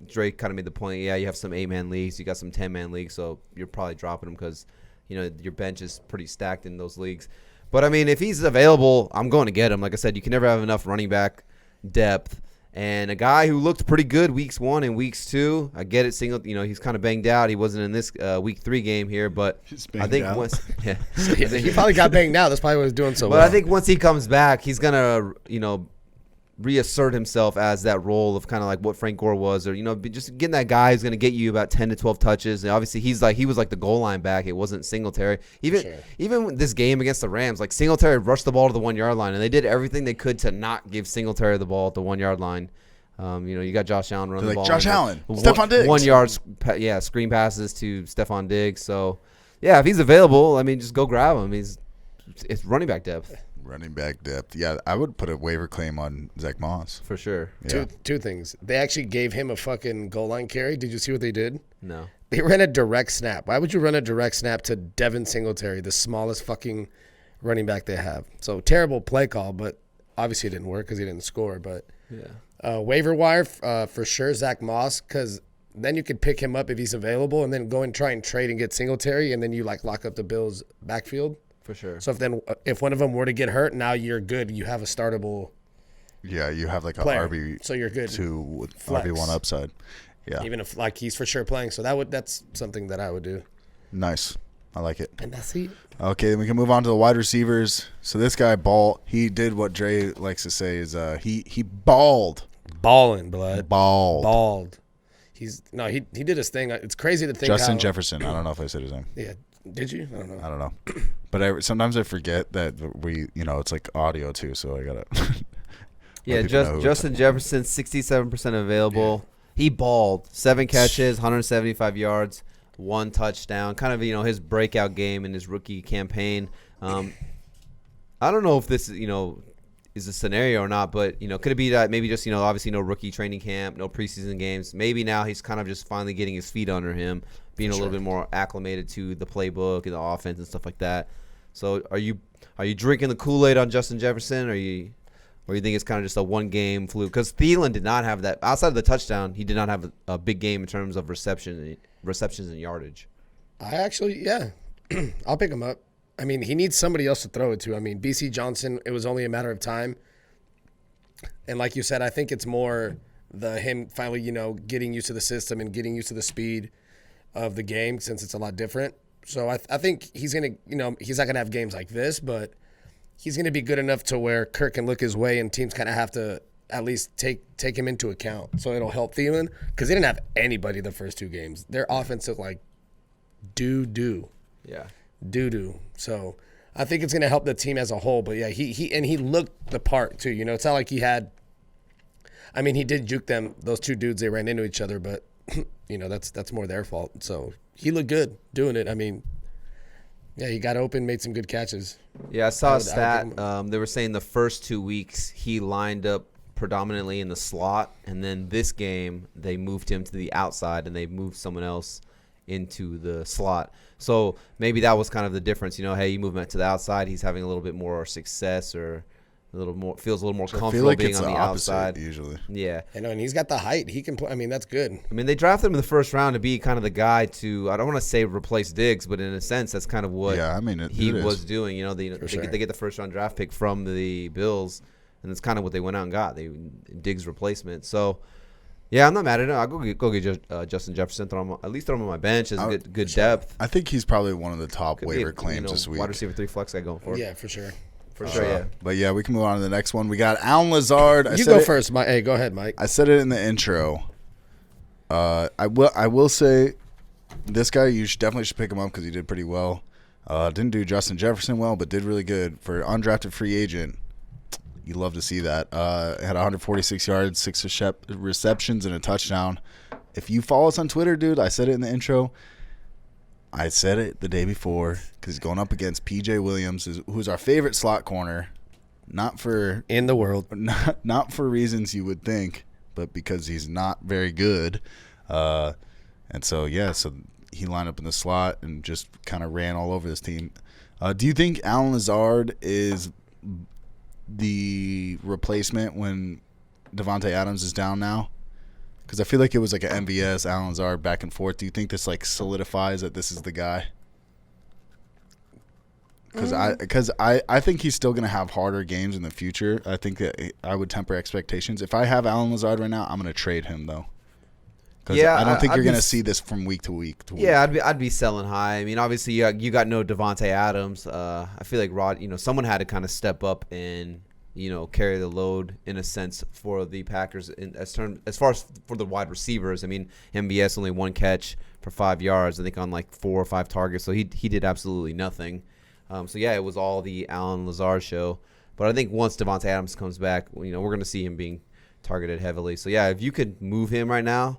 Speaker 2: Drake kind of made the point. Yeah, you have some 8-man leagues, you got some 10-man leagues, so you're probably dropping him because your bench is pretty stacked in those leagues. But I mean, if he's available, I'm going to get him. Like I said, you can never have enough running back depth. And a guy who looked pretty good weeks 1 and weeks 2. I get it. He's kind of banged out. He wasn't in this week 3 game here, but I think once,
Speaker 3: he probably got banged out. That's probably what he was doing so well.
Speaker 2: But I think once he comes back, he's gonna reassert himself as that role of kind of like what Frank Gore was, or just getting that guy who's gonna get you about 10 to 12 touches. And obviously, he was like the goal line back. It wasn't Singletary. Even this game against the Rams, like Singletary rushed the ball to the 1 yard line, and they did everything they could to not give Singletary the ball at the 1 yard line. You got Josh Allen running the ball.
Speaker 1: Josh Allen, Stephon Diggs.
Speaker 2: 1 yard, screen passes to Stephon Diggs. So, yeah, if he's available, I mean, just go grab him. It's running back depth.
Speaker 1: Running back depth. Yeah, I would put a waiver claim on Zack Moss.
Speaker 2: For sure.
Speaker 1: Yeah.
Speaker 3: Two things. They actually gave him a fucking goal line carry. Did you see what they did?
Speaker 2: No.
Speaker 3: They ran a direct snap. Why would you run a direct snap to Devin Singletary, the smallest fucking running back they have? So, terrible play call, but obviously it didn't work because he didn't score. But waiver wire, for sure, Zack Moss, because then you could pick him up if he's available and then go and try and trade and get Singletary, and then you lock up the Bills' backfield.
Speaker 2: For sure.
Speaker 3: So if one of them were to get hurt, now you're good. You have a startable.
Speaker 1: Yeah, you have like a
Speaker 3: player,
Speaker 1: RB.
Speaker 3: so you're good.
Speaker 1: 2 with
Speaker 3: Flex.
Speaker 1: RB1 upside. Yeah.
Speaker 3: Even if like he's for sure playing, so that's something that I would do.
Speaker 1: Nice. I like it.
Speaker 3: And that's it.
Speaker 1: Okay, then we can move on to the wide receivers. So this guy he did what Dre likes to say is he balled.
Speaker 3: Balling, blood.
Speaker 1: Balled.
Speaker 3: He did his thing. It's crazy to think
Speaker 1: Justin Jefferson. I don't know if I said his name.
Speaker 3: Yeah. Did you? I don't know.
Speaker 1: But sometimes I forget that it's like audio too, so I got to
Speaker 2: Yeah, Justin Jefferson, 67% available. Yeah. He balled. 7 catches, 175 yards, 1 touchdown. Kind of, his breakout game in his rookie campaign. I don't know if this, is a scenario or not, but, could it be that maybe just, obviously no rookie training camp, no preseason games. Maybe now he's kind of just finally getting his feet under him, being a little bit more acclimated to the playbook and the offense and stuff like that. So are you drinking the Kool-Aid on Justin Jefferson, or you think it's kind of just a one-game fluke? Because Thielen did not have that. Outside of the touchdown, he did not have a big game in terms of receptions and yardage.
Speaker 3: I'll pick him up. I mean, he needs somebody else to throw it to. I mean, BC Johnson, it was only a matter of time. And like you said, I think it's more him finally, getting used to the system and getting used to the speed of the game, since it's a lot different. So I think he's going to, he's not going to have games like this, but he's going to be good enough to where Kirk can look his way and teams kind of have to at least take him into account. So it'll help Thielen, because they didn't have anybody the first 2 games. Their offense looked like doo-doo.
Speaker 2: Yeah.
Speaker 3: Doo-doo. So I think it's going to help the team as a whole. But, yeah, he looked the part, too. It's not like he did juke them, those 2 dudes, they ran into each other, but, that's more their fault. So he looked good doing it. I mean, yeah, he got open, made some good catches.
Speaker 2: Yeah, I saw a stat. They were saying the first 2 weeks he lined up predominantly in the slot, and then this game they moved him to the outside and they moved someone else into the slot. So maybe that was kind of the difference. Hey, you move him to the outside, he's having a little bit more success, or feels a little more comfortable being on the outside
Speaker 1: usually.
Speaker 2: Yeah.
Speaker 3: And he's got the height. He can play. I mean, that's good.
Speaker 2: I mean, they drafted him in the first round to be kind of the guy to, I don't want to say replace Diggs, but in a sense, that's kind of what he was doing. They get the first round draft pick from the Bills, and that's kind of what they went out and got. Diggs replacement. So, yeah, I'm not mad at it. I'll go get Justin Jefferson. At least throw him on my bench as good depth.
Speaker 1: I think he's probably one of the top waiver claims this week.
Speaker 2: Wide receiver 3 flex guy going for.
Speaker 3: Yeah, for sure.
Speaker 2: For sure, yeah.
Speaker 1: But, yeah, we can move on to the next one. We got Allen Lazard.
Speaker 3: You go first, Mike. Hey, go ahead, Mike.
Speaker 1: I said it in the intro. I will say this guy, you definitely should pick him up because he did pretty well. Didn't do Justin Jefferson well, but did really good. For undrafted free agent, you love to see that. Had 146 yards, 6 receptions, and a touchdown. If you follow us on Twitter, dude, I said it in the intro. I said it the day before because he's going up against P.J. Williams, who's our favorite slot corner. Not for
Speaker 3: in the world,
Speaker 1: not for reasons you would think, but because he's not very good. And so he lined up in the slot and just kind of ran all over this team. Do you think Allen Lazard is the replacement when Devontae Adams is down now? Because I feel like it was like an MVS, Allen Lazard, back and forth. Do you think this solidifies that this is the guy? Because I think he's still going to have harder games in the future. I think that I would temper expectations. If I have Allen Lazard right now, I'm going to trade him though. Because I don't think you're going to see this from week to week.
Speaker 2: Yeah, I'd be selling high. I mean, obviously you got no Devontae Adams. I feel like someone had to kind of step up and carry the load in a sense for the Packers as far as for the wide receivers. I mean, MVS only 1 catch for 5 yards, I think, on like 4 or 5 targets. So he did absolutely nothing. It was all the Allen Lazard show. But I think once Devontae Adams comes back, we're going to see him being targeted heavily. So yeah, if you could move him right now,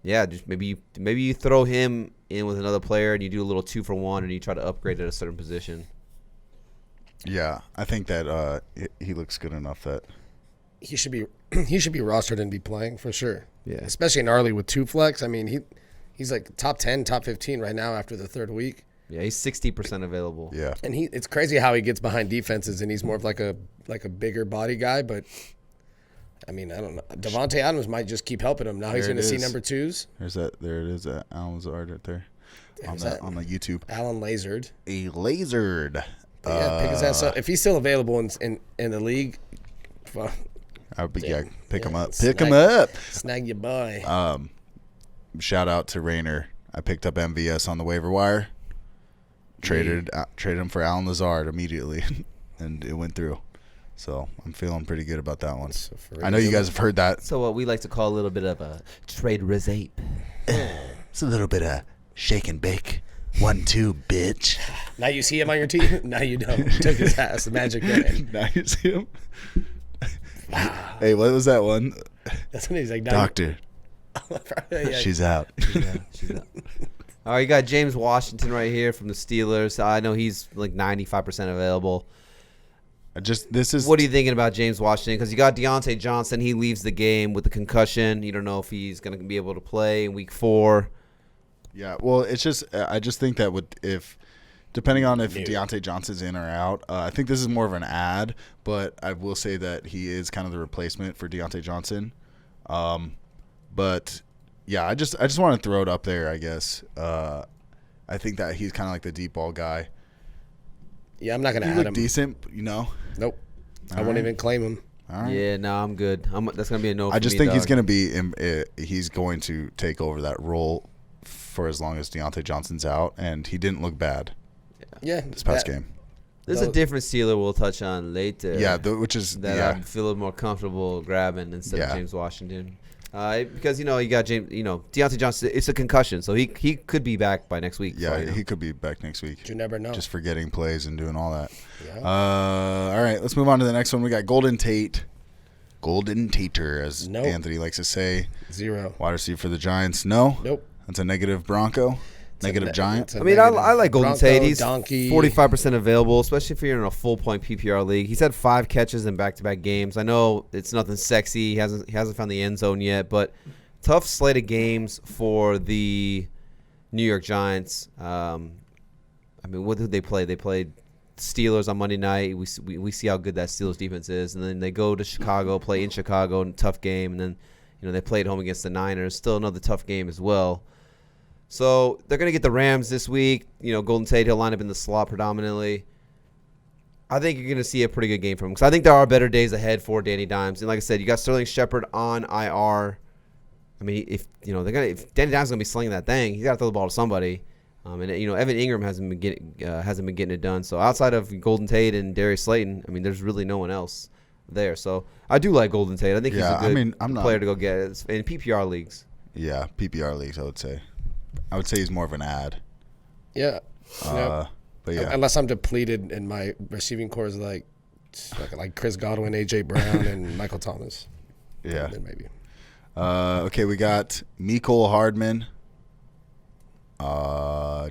Speaker 2: yeah, just maybe you throw him in with another player and you do a little 2-for-1 and you try to upgrade at a certain position.
Speaker 1: Yeah, I think that he looks good enough that
Speaker 3: he should be rostered and be playing for sure.
Speaker 2: Yeah,
Speaker 3: especially in Arlie with 2 flex. I mean, he's like top 10, top 15 right now after the 3rd week.
Speaker 2: Yeah, he's 60% available.
Speaker 1: Yeah,
Speaker 3: and it's crazy how he gets behind defenses and he's more of like a bigger body guy. But I mean, I don't know. Devontae Adams might just keep helping him. Now he's going to see number 2s.
Speaker 1: There it is. Allen Lazard right there on the YouTube.
Speaker 3: Allen Lazard.
Speaker 1: A Lazard.
Speaker 3: Yeah, pick his ass up. If he's still available in the league, well,
Speaker 1: I would be pick him up.
Speaker 3: snag-
Speaker 1: Pick him up.
Speaker 3: Snag your boy.
Speaker 1: Shout out to Rayner. I picked up MVS on the waiver wire. Traded him for Alan Lazard immediately, and it went through. So I'm feeling pretty good about that one. I know you guys have heard that.
Speaker 2: So what we like to call a little bit of a trade rezape.
Speaker 1: It's a little bit of shake and bake. 1-2, bitch.
Speaker 3: Now you see him on your team? Now you don't. Took his ass. The Magic Man.
Speaker 1: Now you see him. Hey, what was that one?
Speaker 3: That's when he's like,
Speaker 1: Doctor. She's out.
Speaker 2: She's out. All right, you got James Washington right here from the Steelers. I know he's like 95% available. What are you thinking about James Washington? Because you got Deontay Johnson. He leaves the game with a concussion. You don't know if he's going to be able to play in week 4.
Speaker 1: Yeah, well, I just think that depending on if Deontay Johnson's in or out, I think this is more of an ad, but I will say that he is kind of the replacement for Deontay Johnson. But yeah, I just want to throw it up there, I guess. I think that he's kind of like the deep ball guy.
Speaker 3: Yeah, I'm not going to add him.
Speaker 1: Decent, you know?
Speaker 3: Nope. I won't even claim him.
Speaker 1: All right.
Speaker 2: Yeah, no, I'm good. That's going to be a no for me,
Speaker 1: I just think
Speaker 2: dog.
Speaker 1: he's going to take over that role for as long as Deontay Johnson's out, and he didn't look bad.
Speaker 3: Yeah.
Speaker 1: This past game.
Speaker 2: There's a different Steeler we'll touch on later.
Speaker 1: Yeah, which is
Speaker 2: I feel more comfortable grabbing instead of James Washington. Because you got Deontay Johnson. It's a concussion, so he could be back by next week.
Speaker 1: Yeah, he could be back next week.
Speaker 3: You never know.
Speaker 1: Just forgetting plays and doing all that.
Speaker 3: Yeah.
Speaker 1: All right, let's move on to the next one. We got Golden Tate. Golden Tater, as Anthony likes to say.
Speaker 3: 0.
Speaker 1: Wide receiver for the Giants. No.
Speaker 3: Nope.
Speaker 1: That's a negative Bronco. Negative Giant.
Speaker 2: I mean, I like Golden
Speaker 3: Bronco,
Speaker 2: Tate. He's
Speaker 3: donkey.
Speaker 2: 45% available, especially if you're in a full-point PPR league. He's had 5 catches in back-to-back games. I know it's nothing sexy. He hasn't found the end zone yet, but tough slate of games for the New York Giants. I mean, what did they play? They played Steelers on Monday night. We see how good that Steelers defense is, and then they go to Chicago, play in Chicago, in a tough game, and then they play at home against the Niners. Still another tough game as well. So they're going to get the Rams this week. Golden Tate, he'll line up in the slot predominantly. I think you're going to see a pretty good game from him because I think there are better days ahead for Danny Dimes. And like I said, you got Sterling Shepard on IR. I mean, if Danny Dimes is going to be slinging that thing, he's got to throw the ball to somebody. And Evan Ingram hasn't been getting it done. So outside of Golden Tate and Darius Slayton, I mean, there's really no one else there. So I do like Golden Tate. I think he's a good player to go get in PPR leagues.
Speaker 1: Yeah, PPR leagues, I would say. He's more of an ad.
Speaker 3: Yeah.
Speaker 1: But yeah.
Speaker 3: Unless I'm depleted and my receiving core is like Chris Godwin, AJ Brown, and Michael Thomas.
Speaker 1: Yeah.
Speaker 3: Then maybe.
Speaker 1: Okay, we got Mecole Hardman.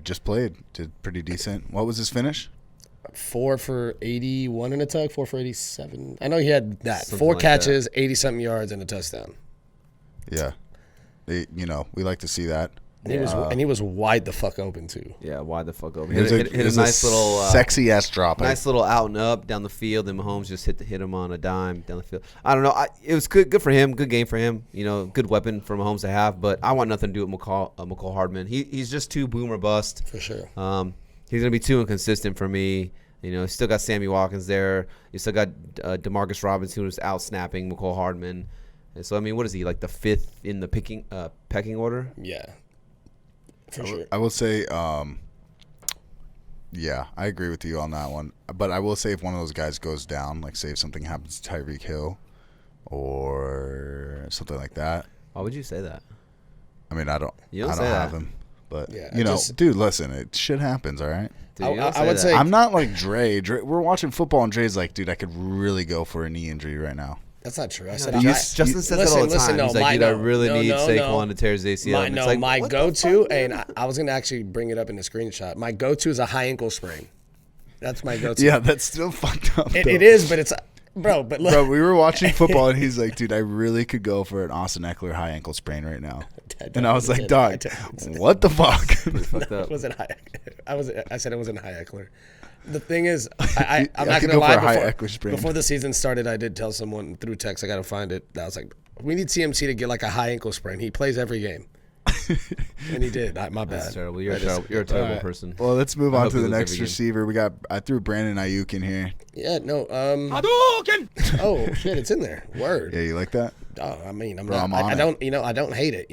Speaker 1: Just played. Did pretty decent. What was his finish?
Speaker 3: 4 for 81 in a tug, 4 for 87. I know he had that.
Speaker 2: Something
Speaker 3: 4
Speaker 2: like
Speaker 3: catches, 80-something yards, and a touchdown.
Speaker 1: Yeah. We like to see that.
Speaker 3: And he was wide the fuck open, too.
Speaker 2: Yeah, wide the fuck open.
Speaker 1: Hit a nice little sexy ass drop.
Speaker 2: Nice little out and up down the field, and Mahomes just hit him on a dime down the field. I don't know. It was good for him. Good game for him. Good weapon for Mahomes to have. But I want nothing to do with Mecole Hardman. He's just too boom or bust.
Speaker 3: For sure.
Speaker 2: He's gonna be too inconsistent for me. You still got Sammy Watkins there. You still got DeMarcus Robinson, who's out snapping Mecole Hardman. And so I mean, what is he, like the 5th in the pecking order?
Speaker 3: Yeah. For sure.
Speaker 1: I will say, yeah, I agree with you on that one. But I will say if one of those guys goes down, like say if something happens to Tyreek Hill or something like that.
Speaker 2: Why would you say that?
Speaker 1: I mean, I don't have him. But, dude, listen, shit happens, all right?
Speaker 2: Dude,
Speaker 3: I would say
Speaker 1: I'm not like Dre. We're watching football, and Dre's like, dude, I could really go for a knee injury right now.
Speaker 3: That's not true. I said
Speaker 2: Justin says that all the time. He's like, dude, I really need Saquon to tear his ACL.
Speaker 3: My go-to, and I was going to actually bring it up in the screenshot. My go-to is a high ankle sprain. That's my go-to.
Speaker 1: Yeah, that's still fucked up.
Speaker 3: It is, but it's bro. But look.
Speaker 1: Bro, we were watching football, and he's like, dude, I really could go for an Austin Eckler high ankle sprain right now. And I was like, dog, what the fuck?
Speaker 3: It wasn't high. I said it wasn't high Eckler. The thing is, I'm not going to lie. Before the season started, I did tell someone through text, I got to find it. I was like, we need CMC to get like a high ankle sprain. He plays every game. And he did. My bad.
Speaker 2: That's terrible. You're a terrible person.
Speaker 1: Well, let's move on to the next receiver. I threw Brandon Aiyuk in here.
Speaker 3: Yeah, no. Oh shit, it's in there. Word.
Speaker 1: Yeah, you like that?
Speaker 3: Oh, I mean, I don't hate it.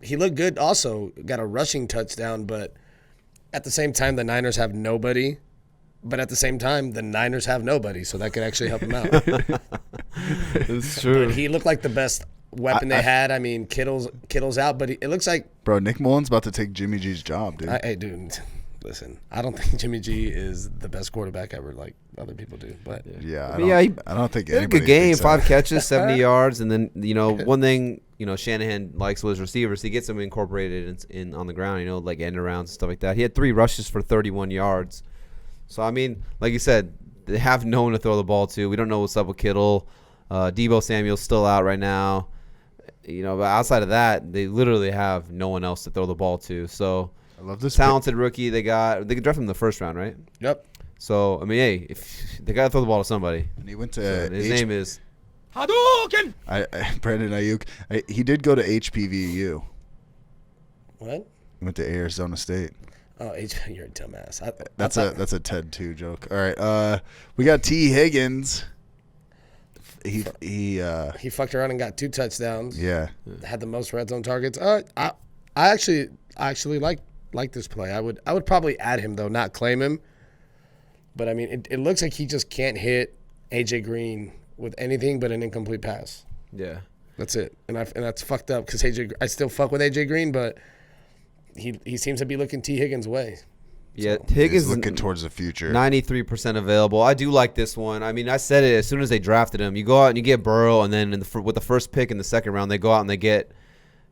Speaker 3: He looked good. Also, got a rushing touchdown, but at the same time, the Niners have nobody. But at the same time, the Niners have nobody, so that could actually help him out.
Speaker 2: It's true.
Speaker 3: But he looked like the best weapon they had. I mean, Kittle's out, but it looks like...
Speaker 1: Bro, Nick Mullen's about to take Jimmy G's job, dude.
Speaker 3: Hey, dude, listen. I don't think Jimmy G is the best quarterback ever like other people do. But
Speaker 1: yeah, I don't think
Speaker 2: he had a good game. 5 catches, 70 yards, and then, one thing, Shanahan likes with his receivers. He gets them incorporated in on the ground, like end arounds and stuff like that. He had 3 rushes for 31 yards. So, I mean, like you said, they have no one to throw the ball to. We don't know what's up with Kittle. Deebo Samuel's still out right now. But outside of that, they literally have no one else to throw the ball to. So,
Speaker 1: I love this
Speaker 3: talented
Speaker 2: rookie they got. They could draft him in the first round, right?
Speaker 3: Yep.
Speaker 2: So, I mean, hey, if they got to throw the ball to somebody.
Speaker 1: And he went to
Speaker 2: his name is
Speaker 4: Hadouken!
Speaker 1: Brandon Aiyuk. He did go to HBVU.
Speaker 3: What?
Speaker 1: He went to Arizona State.
Speaker 3: Oh, you're a dumbass.
Speaker 1: That's a Ted 2 joke. All right, we got T. Higgins. He
Speaker 3: fucked around and got 2 touchdowns.
Speaker 1: Yeah,
Speaker 3: had the most red zone targets. I actually like this play. I would probably add him though, not claim him. But I mean, it looks like he just can't hit AJ Green with anything but an incomplete pass.
Speaker 2: Yeah,
Speaker 3: that's it. And that's fucked up because I still fuck with AJ Green, but. He seems to be looking T. Higgins' way.
Speaker 2: Yeah, Higgins
Speaker 1: is looking towards the future.
Speaker 2: 93% available. I do like this one. I mean, I said it as soon as they drafted him. You go out and you get Burrow, and then with the first pick in the second round, they go out and they get,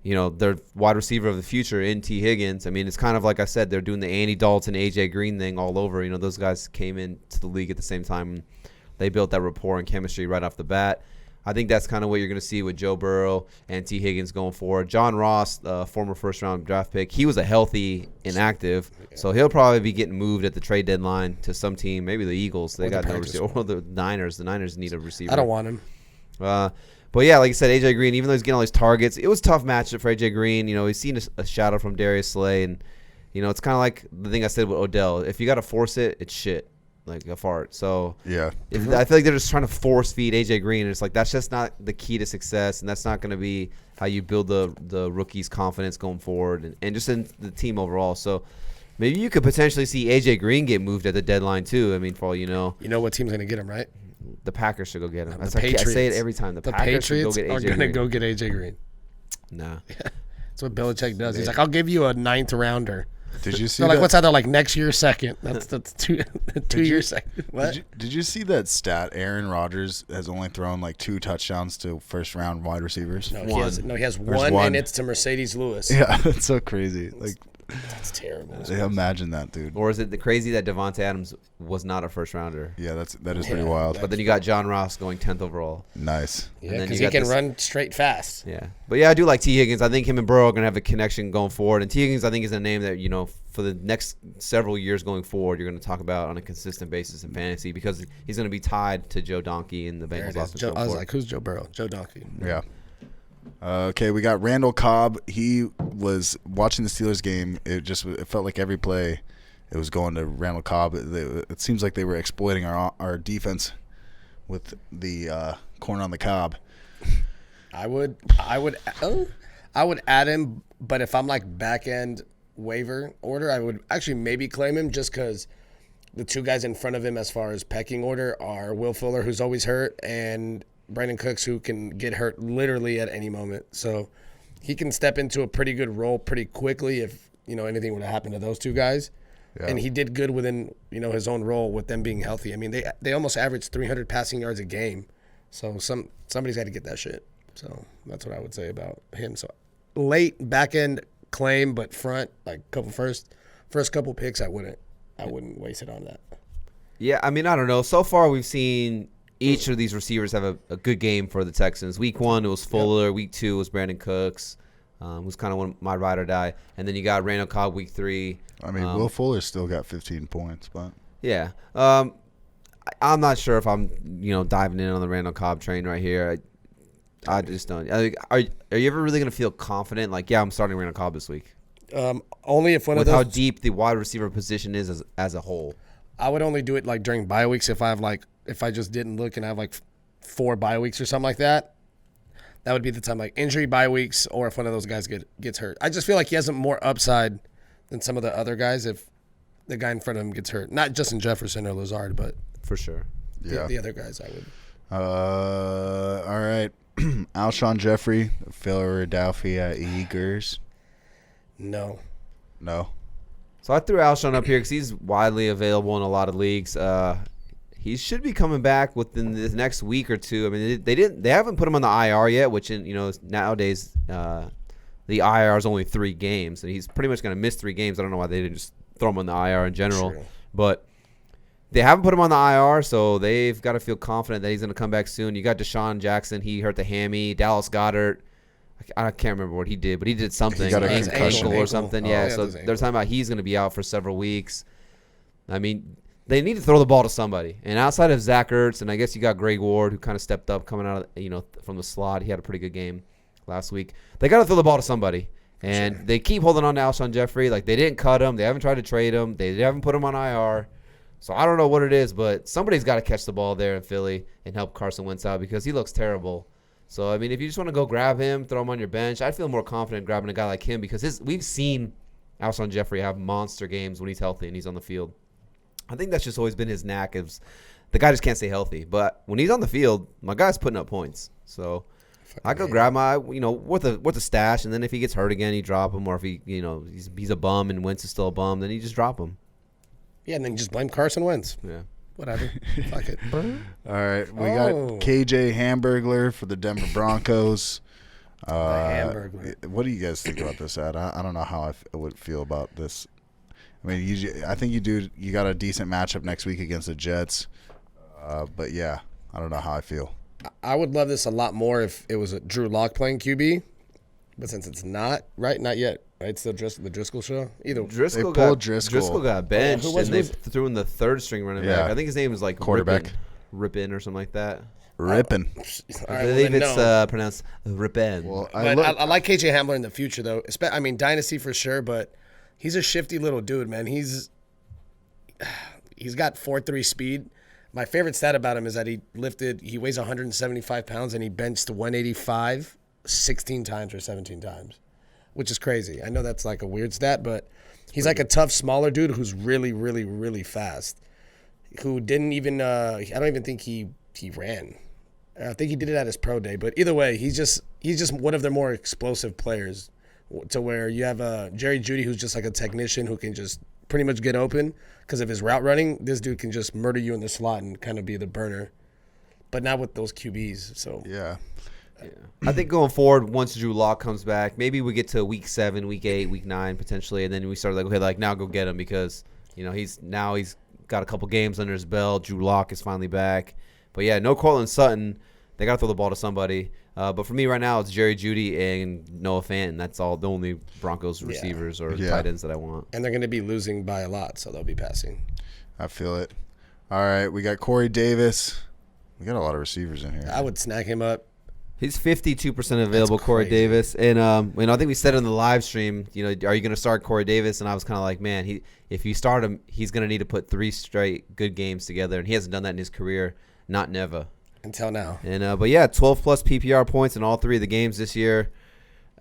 Speaker 2: their wide receiver of the future in T. Higgins. I mean, it's kind of like I said, they're doing the Andy Dalton, AJ Green thing all over. Those guys came into the league at the same time. They built that rapport and chemistry right off the bat. I think that's kind of what you're going to see with Joe Burrow and T. Higgins going forward. John Ross, former first-round draft pick, he was a healthy inactive, so he'll probably be getting moved at the trade deadline to some team, maybe the Eagles. They got no receiver, or the Niners. The Niners need a receiver.
Speaker 3: I don't want him.
Speaker 2: But yeah, like I said, AJ Green, even though he's getting all these targets, it was a tough matchup for AJ Green. He's seen a shadow from Darius Slay, and it's kind of like the thing I said with Odell. If you got to force it, it's shit. Like a fart. So
Speaker 1: yeah,
Speaker 2: I feel like they're just trying to force feed AJ Green, and it's like that's just not the key to success, and that's not going to be how you build the rookie's confidence going forward, and just in the team overall. So maybe you could potentially see AJ Green get moved at the deadline too. I mean, for all you know,
Speaker 3: what team's going to get him, right?
Speaker 2: The Packers should go get him.
Speaker 3: The Patriots.
Speaker 2: I say it every time. The Packers
Speaker 3: Patriots
Speaker 2: should go get AJ
Speaker 3: are going to go get AJ Green.
Speaker 2: Nah,
Speaker 3: that's what Belichick does. He's like, I'll give you a 9th rounder.
Speaker 1: Did you see?
Speaker 3: Like, what's that? Like next year, second. That's 2 years second. What?
Speaker 1: Did you see that stat? Aaron Rodgers has only thrown like 2 touchdowns to first-round wide receivers.
Speaker 3: No, he has one, and it's to Mercedes Lewis.
Speaker 1: Yeah, that's so crazy. Like,
Speaker 3: that's terrible.
Speaker 1: Imagine that, dude.
Speaker 2: Or is it the crazy that Devonta Adams was not a first rounder?
Speaker 1: Yeah, that is pretty wild.
Speaker 2: But then you got John Ross going 10th overall.
Speaker 1: Nice.
Speaker 3: Yeah, because he can run straight fast.
Speaker 2: Yeah. But yeah, I do like T. Higgins. I think him and Burrow are going to have a connection going forward. And T. Higgins, I think, is a name that, for the next several years going forward, you're going to talk about on a consistent basis in fantasy because he's going to be tied to Joe Donkey in the Bengals offense.
Speaker 3: I was like, who's Joe Burrow? Joe Donkey.
Speaker 1: Yeah. Okay, we got Randall Cobb. He was watching the Steelers game. It felt like every play it was going to Randall Cobb. It seems like they were exploiting our defense with the corn on the cob.
Speaker 3: I would add him, but if I'm like back end waiver order, I would actually maybe claim him just because the 2 guys in front of him as far as pecking order are Will Fuller, who's always hurt, and Brandon Cooks, who can get hurt literally at any moment. So he can step into a pretty good role pretty quickly if, anything would have happened to those 2 guys. Yeah. And he did good within, his own role with them being healthy. I mean, they almost averaged 300 passing yards a game. So somebody's got to get that shit. So that's what I would say about him. So late back end claim, but front, like first couple picks, I wouldn't waste it on that.
Speaker 2: Yeah, I mean, I don't know. So far we've seen each of these receivers have a good game for the Texans. Week 1, it was Fuller. Yep. Week 2 was Brandon Cooks, who's kind of my ride or die. And then you got Randall Cobb week 3.
Speaker 1: I mean, Will Fuller still got 15 points, but
Speaker 2: yeah. I'm not sure if I'm diving in on the Randall Cobb train right here. I just don't. Are you ever really going to feel confident? Like, yeah, I'm starting Randall Cobb this week.
Speaker 3: Only if one
Speaker 2: with
Speaker 3: of those.
Speaker 2: How deep the wide receiver position is as a whole.
Speaker 3: I would only do it like during bye weeks if I just didn't look and I have like 4 bye weeks or something like that. That would be the time, like injury bye weeks, or if one of those guys gets hurt. I just feel like he has more upside than some of the other guys if the guy in front of him gets hurt. Not just in Jefferson or Lazard, but
Speaker 2: for sure.
Speaker 3: The other guys I would.
Speaker 1: All right. Alshon Jeffery, Philadelphia Eagles.
Speaker 3: No.
Speaker 2: So I threw Alshon up here because he's widely available in a lot of leagues. He should be coming back within the next week or two. I mean, they haven't put him on the IR yet, which nowadays the IR is only 3 games, and he's pretty much going to miss 3 games. I don't know why they didn't just throw him on the IR in general, but they haven't put him on the IR, so they've got to feel confident that he's going to come back soon. You got Deshaun Jackson. He hurt the hammy. Dallas Goedert. I can't remember what he did, but he did something.
Speaker 1: He got a
Speaker 2: ankle or something. So they're talking about he's going to be out for several weeks. I mean, they need to throw the ball to somebody. And outside of Zach Ertz, and I guess you got Greg Ward, who kind of stepped up coming out of, from the slot. He had a pretty good game last week. They got to throw the ball to somebody. And they keep holding on to Alshon Jeffery. Like, they didn't cut him. They haven't tried to trade him. They haven't put him on IR. So I don't know what it is, but somebody's got to catch the ball there in Philly and help Carson Wentz out because he looks terrible. So, I mean, if you just want to go grab him, throw him on your bench, I'd feel more confident grabbing a guy like him because we've seen Alshon Jeffery have monster games when he's healthy and he's on the field. I think that's just always been his knack. The guy just can't stay healthy. But when he's on the field, my guy's putting up points. So I go grab my, worth a stash, and then if he gets hurt again, you drop him. Or if he, he's a bum and Wentz is still a bum, then you just drop him.
Speaker 3: Yeah, and then just blame Carson Wentz.
Speaker 2: Yeah.
Speaker 3: Whatever. Fuck it.
Speaker 1: All right. We got KJ Hamburglar for the Denver Broncos.
Speaker 3: Hamburglar.
Speaker 1: What do you guys think about this ad? I don't know how I would feel about this. I mean, I think you got a decent matchup next week against the Jets. But, yeah, I don't know how I feel.
Speaker 3: I would love this a lot more if it was a Drew Lock playing QB. But since it's not, right? Not yet. Right? It's still the Driscoll show?
Speaker 2: Driscoll got benched, and they threw in the 3rd string running back. I think his name was like
Speaker 1: quarterback.
Speaker 2: Rippin or something like that.
Speaker 1: Rippin.
Speaker 2: I believe it's pronounced Rippin.
Speaker 3: Well, I like KJ Hamler in the future, though. I mean, dynasty for sure, but he's a shifty little dude, man. He's got 4.3 speed. My favorite stat about him is that he weighs 175 pounds, and he benched 185 16 times or 17 times, which is crazy. I know that's like a weird stat, but he's like a tough, smaller dude who's really, really, really fast, who didn't even I don't even think he ran. I think he did it at his pro day. But either way, he's just one of the more explosive players to where you have Jerry Jeudy, who's just like a technician who can just pretty much get open because of his route running. This dude can just murder you in the slot and kind of be the burner, but not with those QBs. So
Speaker 1: yeah.
Speaker 2: I think going forward, once Drew Lock comes back, maybe we get to week 7, week 8, week 9 potentially, and then we start now go get him because he's got a couple games under his belt. Drew Lock is finally back, but yeah, no Cortland Sutton. They got to throw the ball to somebody. But for me right now, it's Jerry Jeudy and Noah Fant. That's all the only Broncos receivers or tight ends that I want.
Speaker 3: And they're going to be losing by a lot, so they'll be passing.
Speaker 1: I feel it. All right, we got Corey Davis. We got a lot of receivers in here.
Speaker 3: I would snag him up.
Speaker 2: He's 52% available, Corey Davis. And I think we said in the live stream, are you going to start Corey Davis? And I was kind of like, man, if you start him, he's going to need to put 3 straight good games together. And he hasn't done that in his career, not never.
Speaker 3: Until now.
Speaker 2: And but 12-plus PPR points in all 3 of the games this year.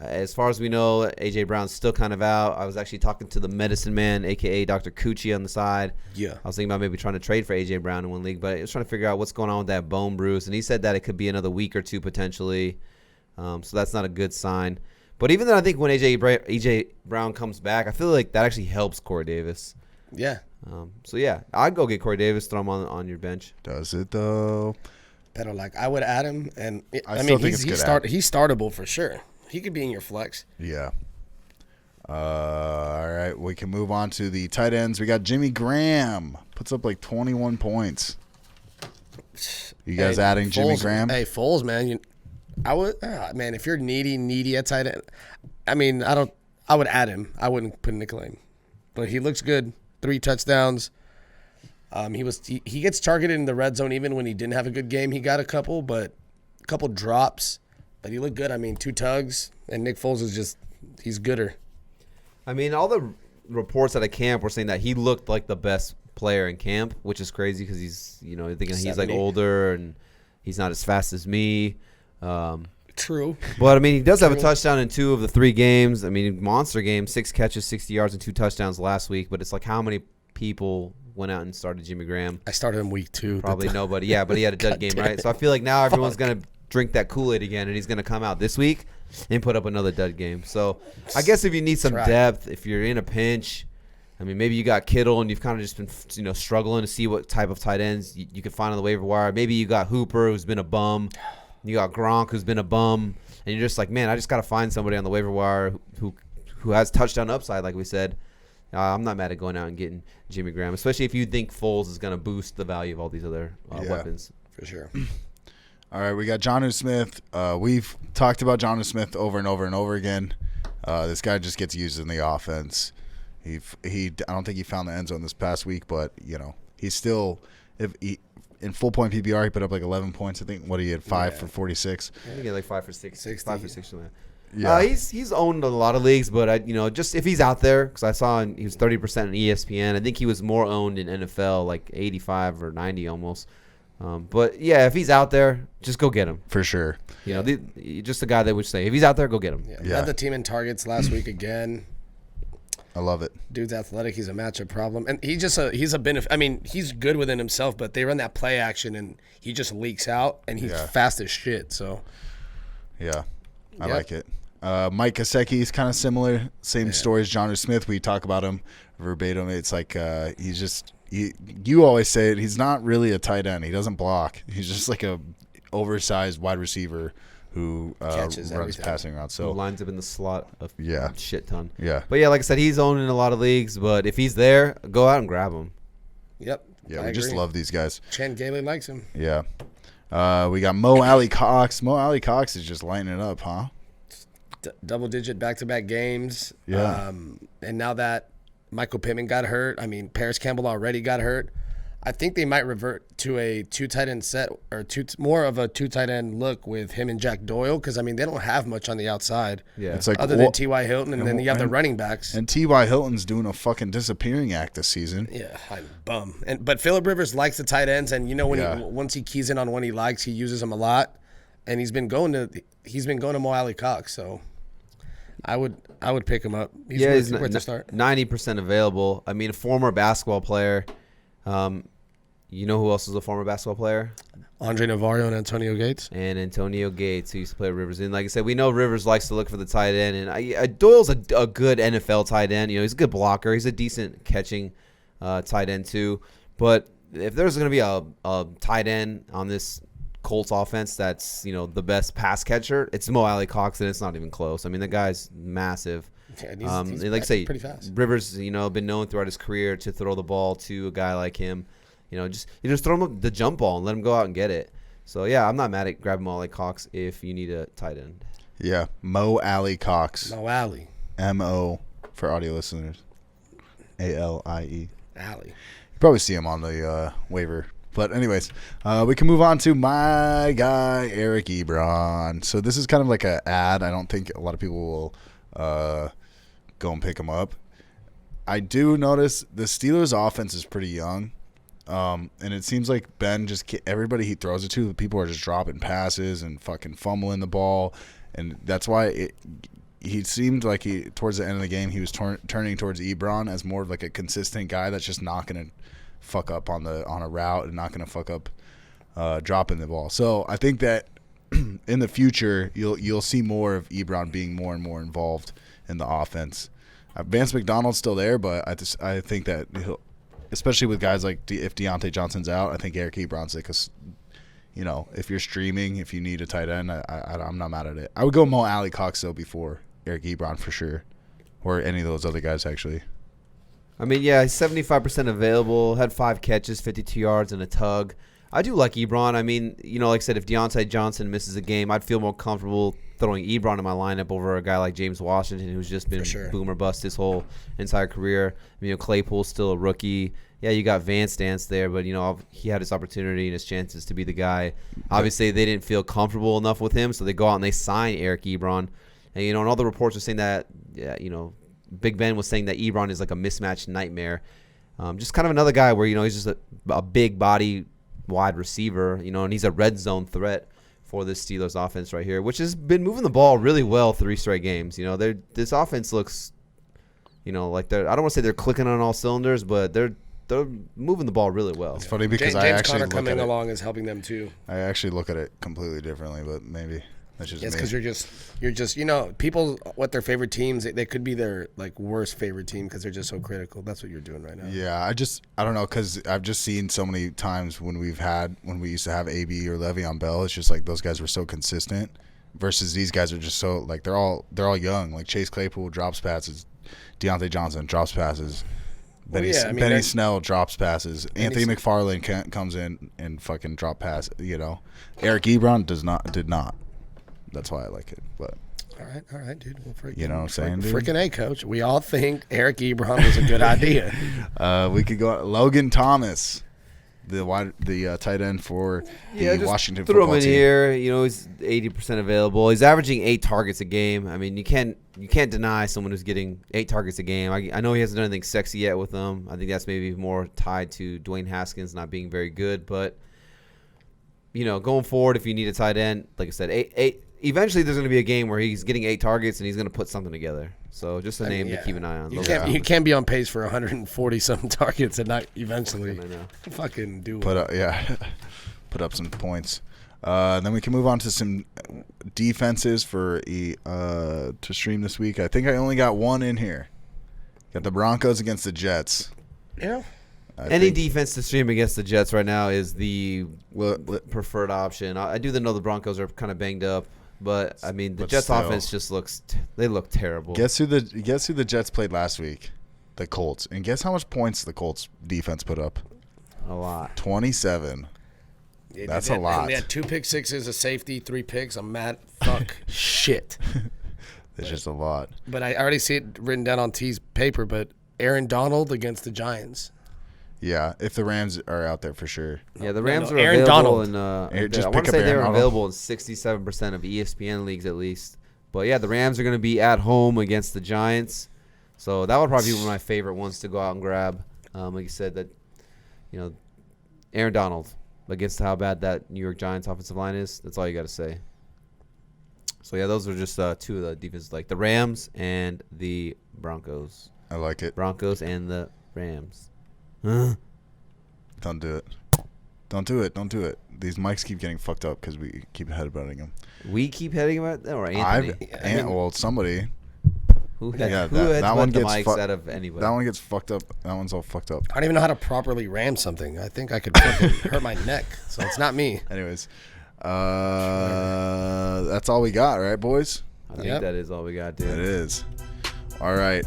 Speaker 2: As far as we know, A.J. Brown's still kind of out. I was actually talking to the medicine man, a.k.a. Dr. Coochie on the side.
Speaker 3: Yeah.
Speaker 2: I was thinking about maybe trying to trade for A.J. Brown in one league, but I was trying to figure out what's going on with that bone bruise. And he said that it could be another week or 2 potentially. So that's not a good sign. But even then, I think when A.J. Brown comes back, I feel like that actually helps Corey Davis.
Speaker 3: Yeah.
Speaker 2: I'd go get Corey Davis, throw him on your bench.
Speaker 1: Does it, though?
Speaker 3: But I would add him. And
Speaker 1: I mean, he's
Speaker 3: startable for sure. He could be in your flex.
Speaker 1: Yeah. All right. We can move on to the tight ends. We got Jimmy Graham. Puts up like 21 points. You guys adding
Speaker 3: Foles,
Speaker 1: Jimmy Graham?
Speaker 3: Hey, Foles, man. I would, man, if you're needy at tight end, I mean, I would add him. I wouldn't put in a claim. But he looks good. 3 touchdowns. He gets targeted in the red zone even when he didn't have a good game. He got a couple drops. But he looked good. I mean, 2 tugs, and Nick Foles is he's gooder.
Speaker 2: I mean, all the reports at a camp were saying that he looked like the best player in camp, which is crazy because he's, thinking
Speaker 3: 70.
Speaker 2: he's like older and he's not as fast as me.
Speaker 3: True.
Speaker 2: But, I mean, he does have a touchdown in 2 of the 3 games. I mean, monster game, 6 catches, 60 yards, and 2 touchdowns last week. But it's like how many people went out and started Jimmy Graham?
Speaker 3: I started him week 2.
Speaker 2: Probably nobody. Yeah, but he had a dud game, right? So I feel like now everyone's going to drink that Kool-Aid again, and he's going to come out this week and put up another dud game. So I guess if you need some depth, if you're in a pinch, I mean, maybe you got Kittle and you've kind of just been, struggling to see what type of tight ends you can find on the waiver wire. Maybe you got Hooper, who's been a bum. You got Gronk, who's been a bum. And you're just like, man, I just got to find somebody on the waiver wire who has touchdown upside, like we said. I'm not mad at going out and getting Jimmy Graham, especially if you think Foles is going to boost the value of all these other weapons.
Speaker 3: For sure.
Speaker 1: All right, we got Jonnu Smith. We've talked about Jonnu Smith over and over and over again. This guy just gets used in the offense. I don't think he found the end zone this past week, but he's still in full point PPR he put up like 11 points. I think what he had 5 for 46.
Speaker 2: I think he had like 5 for 6, 5 for 6.
Speaker 1: Yeah,
Speaker 2: he's owned a lot of leagues, but just if he's out there, because I saw he was 30% in ESPN. I think he was more owned in NFL, like 85 or 90 almost. But yeah, if he's out there, just go get him
Speaker 1: for sure.
Speaker 2: Just the guy that would say if he's out there, go get him.
Speaker 3: Yeah. Led the team in targets last week again.
Speaker 1: I love it.
Speaker 3: Dude's athletic. He's a matchup problem, and he's a benefit. I mean, he's good within himself, but they run that play action, and he just leaks out, and he's fast as shit. So,
Speaker 1: yeah, I like it. Mike Gesicki is kind of similar. Same story as Jonnu Smith. We talk about him verbatim. It's like he's just you always say it. He's not really a tight end. He doesn't block. He's just like a oversized wide receiver who runs passing around. So
Speaker 2: lines up in the slot a shit ton.
Speaker 1: Yeah.
Speaker 2: But yeah, like I said, he's owned in a lot of leagues. But if he's there, go out and grab him.
Speaker 3: Yep.
Speaker 1: Yeah, we just love these guys.
Speaker 3: Chan Gailey likes him.
Speaker 1: Yeah. We got Alie Cox. Alie Cox is just lighting it up, huh?
Speaker 3: Double-digit back-to-back games.
Speaker 1: Yeah.
Speaker 3: And now that Michael Pittman got hurt, I mean, Paris Campbell already got hurt. I think they might revert to a 2 tight end set or more of a 2 tight end look with him and Jack Doyle because, I mean, they don't have much on the outside.
Speaker 2: Yeah.
Speaker 1: It's like,
Speaker 3: other than T.Y. Hilton, and then you have the running backs.
Speaker 1: And T.Y. Hilton's doing a fucking disappearing act this season.
Speaker 3: Yeah, I'm bum. But Phillip Rivers likes the tight ends, and once he keys in on one he likes, he uses them a lot. And he's been going to Alie Cox, so I would pick him up. He's worth the start.
Speaker 2: 90% available. I mean, a former basketball player. You know who else is a former basketball player?
Speaker 3: Andre Navarro and Antonio Gates.
Speaker 2: And Antonio Gates, who used to play at Rivers. And like I said, we know Rivers likes to look for the tight end. And Doyle's a good NFL tight end. He's a good blocker. He's a decent catching tight end too. But if there's going to be a tight end on this Colts offense that's the best pass catcher, it's Alie Cox, and it's not even close. I mean, the guy's massive.
Speaker 3: Yeah, he's
Speaker 2: like I say,
Speaker 3: pretty fast.
Speaker 2: Rivers, been known throughout his career to throw the ball to a guy like him. Just throw him the jump ball and let him go out and get it. So yeah, I'm not mad at grabbing Alie Cox if you need a tight end.
Speaker 1: Yeah, Alie Cox.
Speaker 3: Alie.
Speaker 1: M-O for audio listeners. A-L-I-E.
Speaker 3: Alie.
Speaker 1: You probably see him on the waiver. But anyways, we can move on to my guy, Eric Ebron. So this is kind of like an ad. I don't think a lot of people will go and pick him up. I do notice the Steelers' offense is pretty young. And it seems like Ben everybody he throws it to, people are just dropping passes and fucking fumbling the ball. And that's why he seemed like towards the end of the game, he was turning towards Ebron as more of like a consistent guy that's just not going to fuck up on a route and not going to fuck up dropping the ball. So I think that in the future you'll see more of Ebron being more and more involved in the offense. Vance McDonald's still there, but I think that he'll, especially with guys like if Deontay Johnson's out, I think Eric Ebron's like if you're streaming, if you need a tight end, I'm not mad at it. I would go Alie Cox though before Eric Ebron for sure, or any of those other guys actually.
Speaker 2: I mean, yeah, he's 75% available. Had 5 catches, 52 yards, and a tug. I do like Ebron. I mean, like I said, if Deontay Johnson misses a game, I'd feel more comfortable throwing Ebron in my lineup over a guy like James Washington, who's just been boom or bust his whole entire career. Claypool's still a rookie. Yeah, you got Van Stance there, but, he had his opportunity and his chances to be the guy. Obviously, they didn't feel comfortable enough with him, so they go out and they sign Eric Ebron. And, and all the reports are saying that, Big Ben was saying that Ebron is like a mismatched nightmare. Just kind of another guy where, he's just a big body wide receiver, and he's a red zone threat for this Steelers offense right here, which has been moving the ball really well 3 straight games. This offense looks, like I don't want to say they're clicking on all cylinders, but they're moving the ball really well.
Speaker 1: It's funny because
Speaker 3: James
Speaker 1: I actually
Speaker 3: Conner
Speaker 1: look
Speaker 3: coming
Speaker 1: at it,
Speaker 3: along is helping them too.
Speaker 1: I actually look at it completely differently, but maybe that's just
Speaker 3: It's
Speaker 1: me.
Speaker 3: because you're just people what their favorite teams, they could be their like worst favorite team because they're just so critical. That's what you're doing right now.
Speaker 1: Yeah, I don't know, because I've just seen so many times when we used to have AB or Le'Veon Bell, it's just like those guys were so consistent versus these guys are just so like they're all young. Like Chase Claypool drops passes, Deontay Johnson drops passes, Benny Snell drops passes, Anthony McFarlane comes in and fucking drop pass. Eric Ebron did not. That's why I like it. But
Speaker 3: all right, dude. Well,
Speaker 1: you know what I'm saying, dude?
Speaker 3: Freaking A, coach. We all think Eric Ebron was a good idea.
Speaker 1: We could go Logan Thomas, the tight end for the Washington football team.
Speaker 2: Throw him in here. He's 80% available. He's averaging 8 targets a game. I mean, you can't deny someone who's getting 8 targets a game. I know he hasn't done anything sexy yet with them. I think that's maybe more tied to Dwayne Haskins not being very good. But going forward, if you need a tight end, like I said, 8. Eventually, there's going to be a game where he's getting 8 targets and he's going to put something together. So just a name to keep an eye on.
Speaker 3: You can't be on pace for 140-something targets and not eventually fucking do it.
Speaker 1: Put up some points. Then we can move on to some defenses to stream this week. I think I only got one in here. Got the Broncos against the Jets.
Speaker 3: Yeah.
Speaker 2: Any defense to stream against the Jets right now is the preferred option. I do know the Broncos are kind of banged up, but I mean the Jets offense just they look terrible.
Speaker 1: Guess who the Jets played last week? The Colts. And guess how much points the Colts defense put up?
Speaker 2: A lot.
Speaker 1: 27. That's a lot.
Speaker 3: They had 2 pick sixes, a safety, 3 picks. I'm mad. Fuck. Shit.
Speaker 1: It's just a lot.
Speaker 3: But I already see it written down on T's paper, but Aaron Donald against the Giants.
Speaker 1: Yeah, if the Rams are out there for sure.
Speaker 2: Yeah, the Rams are
Speaker 3: Aaron
Speaker 2: available
Speaker 3: Donald.
Speaker 2: in I want to say they're available in 67% of ESPN leagues at least. But yeah, the Rams are going to be at home against the Giants. So that would probably be one of my favorite ones to go out and grab. Like you said, that Aaron Donald against how bad that New York Giants offensive line is. That's all you got to say. So yeah, those are just 2 of the defenses, like the Rams and the Broncos.
Speaker 1: I like it.
Speaker 2: Broncos and the Rams.
Speaker 1: Don't do it. Don't do it. These mics keep getting fucked up because we keep headbutting them.
Speaker 2: We keep heading about that, or Anthony?
Speaker 1: Somebody.
Speaker 2: Who
Speaker 1: that
Speaker 2: one gets the mics out of anybody?
Speaker 1: That one gets fucked up. That one's all fucked up.
Speaker 3: I don't even know how to properly ram something. I think I could fucking hurt my neck, so it's not me.
Speaker 1: Anyways, that's all we got, right, boys?
Speaker 2: I think that is all we got, dude.
Speaker 1: It is. All right.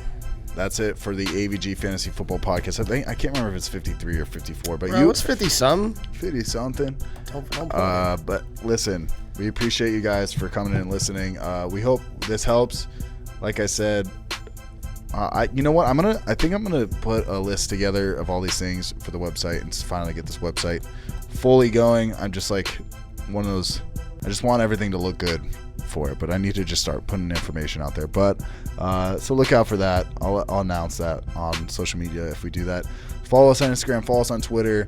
Speaker 1: That's it for the AVG Fantasy Football Podcast. I can't remember if it's 53 or 54, but
Speaker 3: it's 50-something.
Speaker 1: 50-something.
Speaker 3: Don't
Speaker 1: but listen, we appreciate you guys for coming in and listening. We hope this helps. Like I said, you know what? I think I'm gonna put a list together of all these things for the website and finally get this website fully going. I'm just like one of those. I just want everything to look good for it, but I need to just start putting information out there. But so look out for that. I'll announce that on social media if we do that. Follow us on Instagram, follow us on Twitter,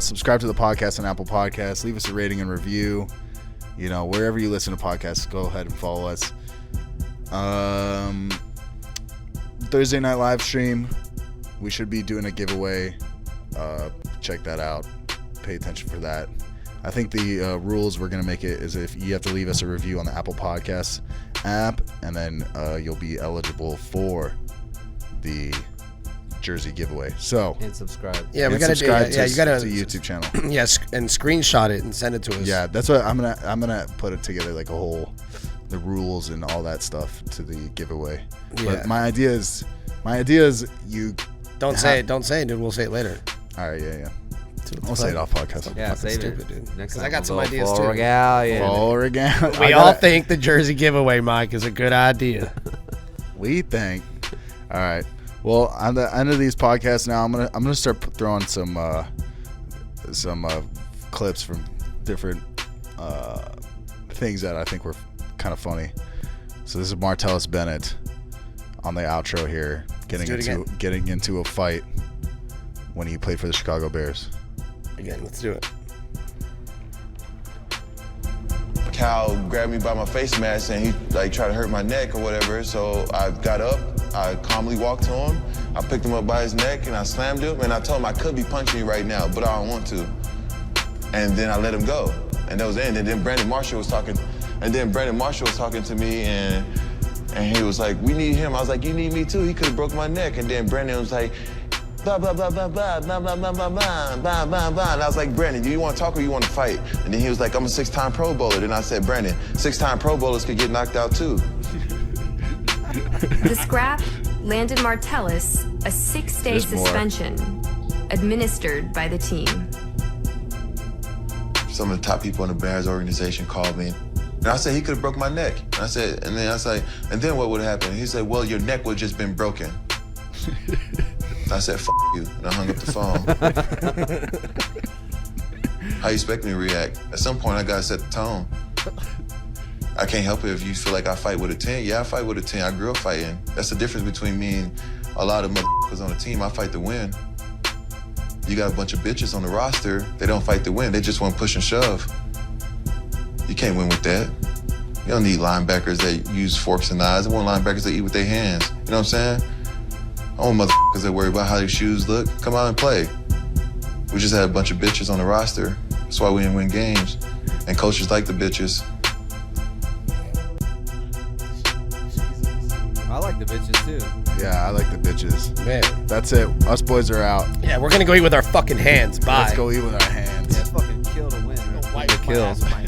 Speaker 1: subscribe to the podcast on Apple Podcasts, leave us a rating and review. Wherever you listen to podcasts, go ahead and follow us. Thursday night live stream, we should be doing a giveaway. Check that out, pay attention for that. I think the rules we're going to make it is if you have to leave us a review on the Apple Podcasts app, and then you'll be eligible for the jersey giveaway. So
Speaker 2: and subscribe.
Speaker 3: Yeah, we got to subscribe
Speaker 1: to YouTube channel.
Speaker 3: Yes, and screenshot it and send it to us.
Speaker 1: Yeah, that's what I'm gonna put it together, like the rules and all that stuff to the giveaway. Yeah. But my idea is you
Speaker 3: don't say it, dude. We'll say it later.
Speaker 1: All right, yeah. I'll say it off podcast.
Speaker 2: Yeah, save
Speaker 3: stupid,
Speaker 2: it.
Speaker 3: dude.
Speaker 2: Next
Speaker 3: 'Cause
Speaker 2: time
Speaker 3: I got
Speaker 2: we'll
Speaker 3: some
Speaker 2: go
Speaker 3: ideas,
Speaker 2: full
Speaker 3: too.
Speaker 2: regalia.
Speaker 1: Full regalia.
Speaker 3: We all think the jersey giveaway, Mike, is a good idea.
Speaker 1: We think. All right. Well, on the end of these podcasts now, I'm gonna start throwing some clips from different things that I think were kind of funny. So this is Martellus Bennett on the outro here, getting into a fight when he played for the Chicago Bears.
Speaker 3: Again, let's do it.
Speaker 5: Cal grabbed me by my face mask and he tried to hurt my neck or whatever. So I got up, I calmly walked to him, I picked him up by his neck and I slammed him and I told him I could be punching you right now, but I don't want to. And then I let him go. And that was it. And then Brandon Marshall was talking to me and he was like, we need him. I was like, you need me too. He could have broke my neck. And then Brandon was like, blah, blah, blah, blah, blah, blah, blah, blah, blah, blah, blah, blah, blah. And I was like, Brandon, do you want to talk or you want to fight? And then he was like, I'm a 6-time Pro Bowler. Then I said, Brandon, 6-time Pro Bowlers could get knocked out too.
Speaker 7: The scrap landed Martellus a 6-day suspension administered by the team.
Speaker 5: Some of the top people in the Bears organization called me. And I said, he could have broke my neck. And I said, and then I was like, and then what would have happened? He said, well, your neck would have just been broken. I said, F you, and I hung up the phone. How you expect me to react? At some point, I gotta set the tone. I can't help it if you feel like I fight with a 10. Yeah, I fight with a 10. I grew up fighting. That's the difference between me and a lot of motherfuckers on the team. I fight to win. You got a bunch of bitches on the roster, they don't fight to win. They just want to push and shove. You can't win with that. You don't need linebackers that use forks and knives. I want linebackers that eat with their hands. You know what I'm saying? I want motherfuckers that worry about how their shoes look. Come out and play. We just had a bunch of bitches on the roster. That's why we didn't win games. And coaches like the bitches.
Speaker 2: I like the bitches too.
Speaker 1: Yeah, I like the bitches.
Speaker 3: Man.
Speaker 1: That's it. Us boys are out.
Speaker 3: Yeah, we're going to go eat with our fucking hands. Bye.
Speaker 1: Let's go eat with our hands.
Speaker 2: Yeah, fucking kill to win.
Speaker 3: Wipe my ass with my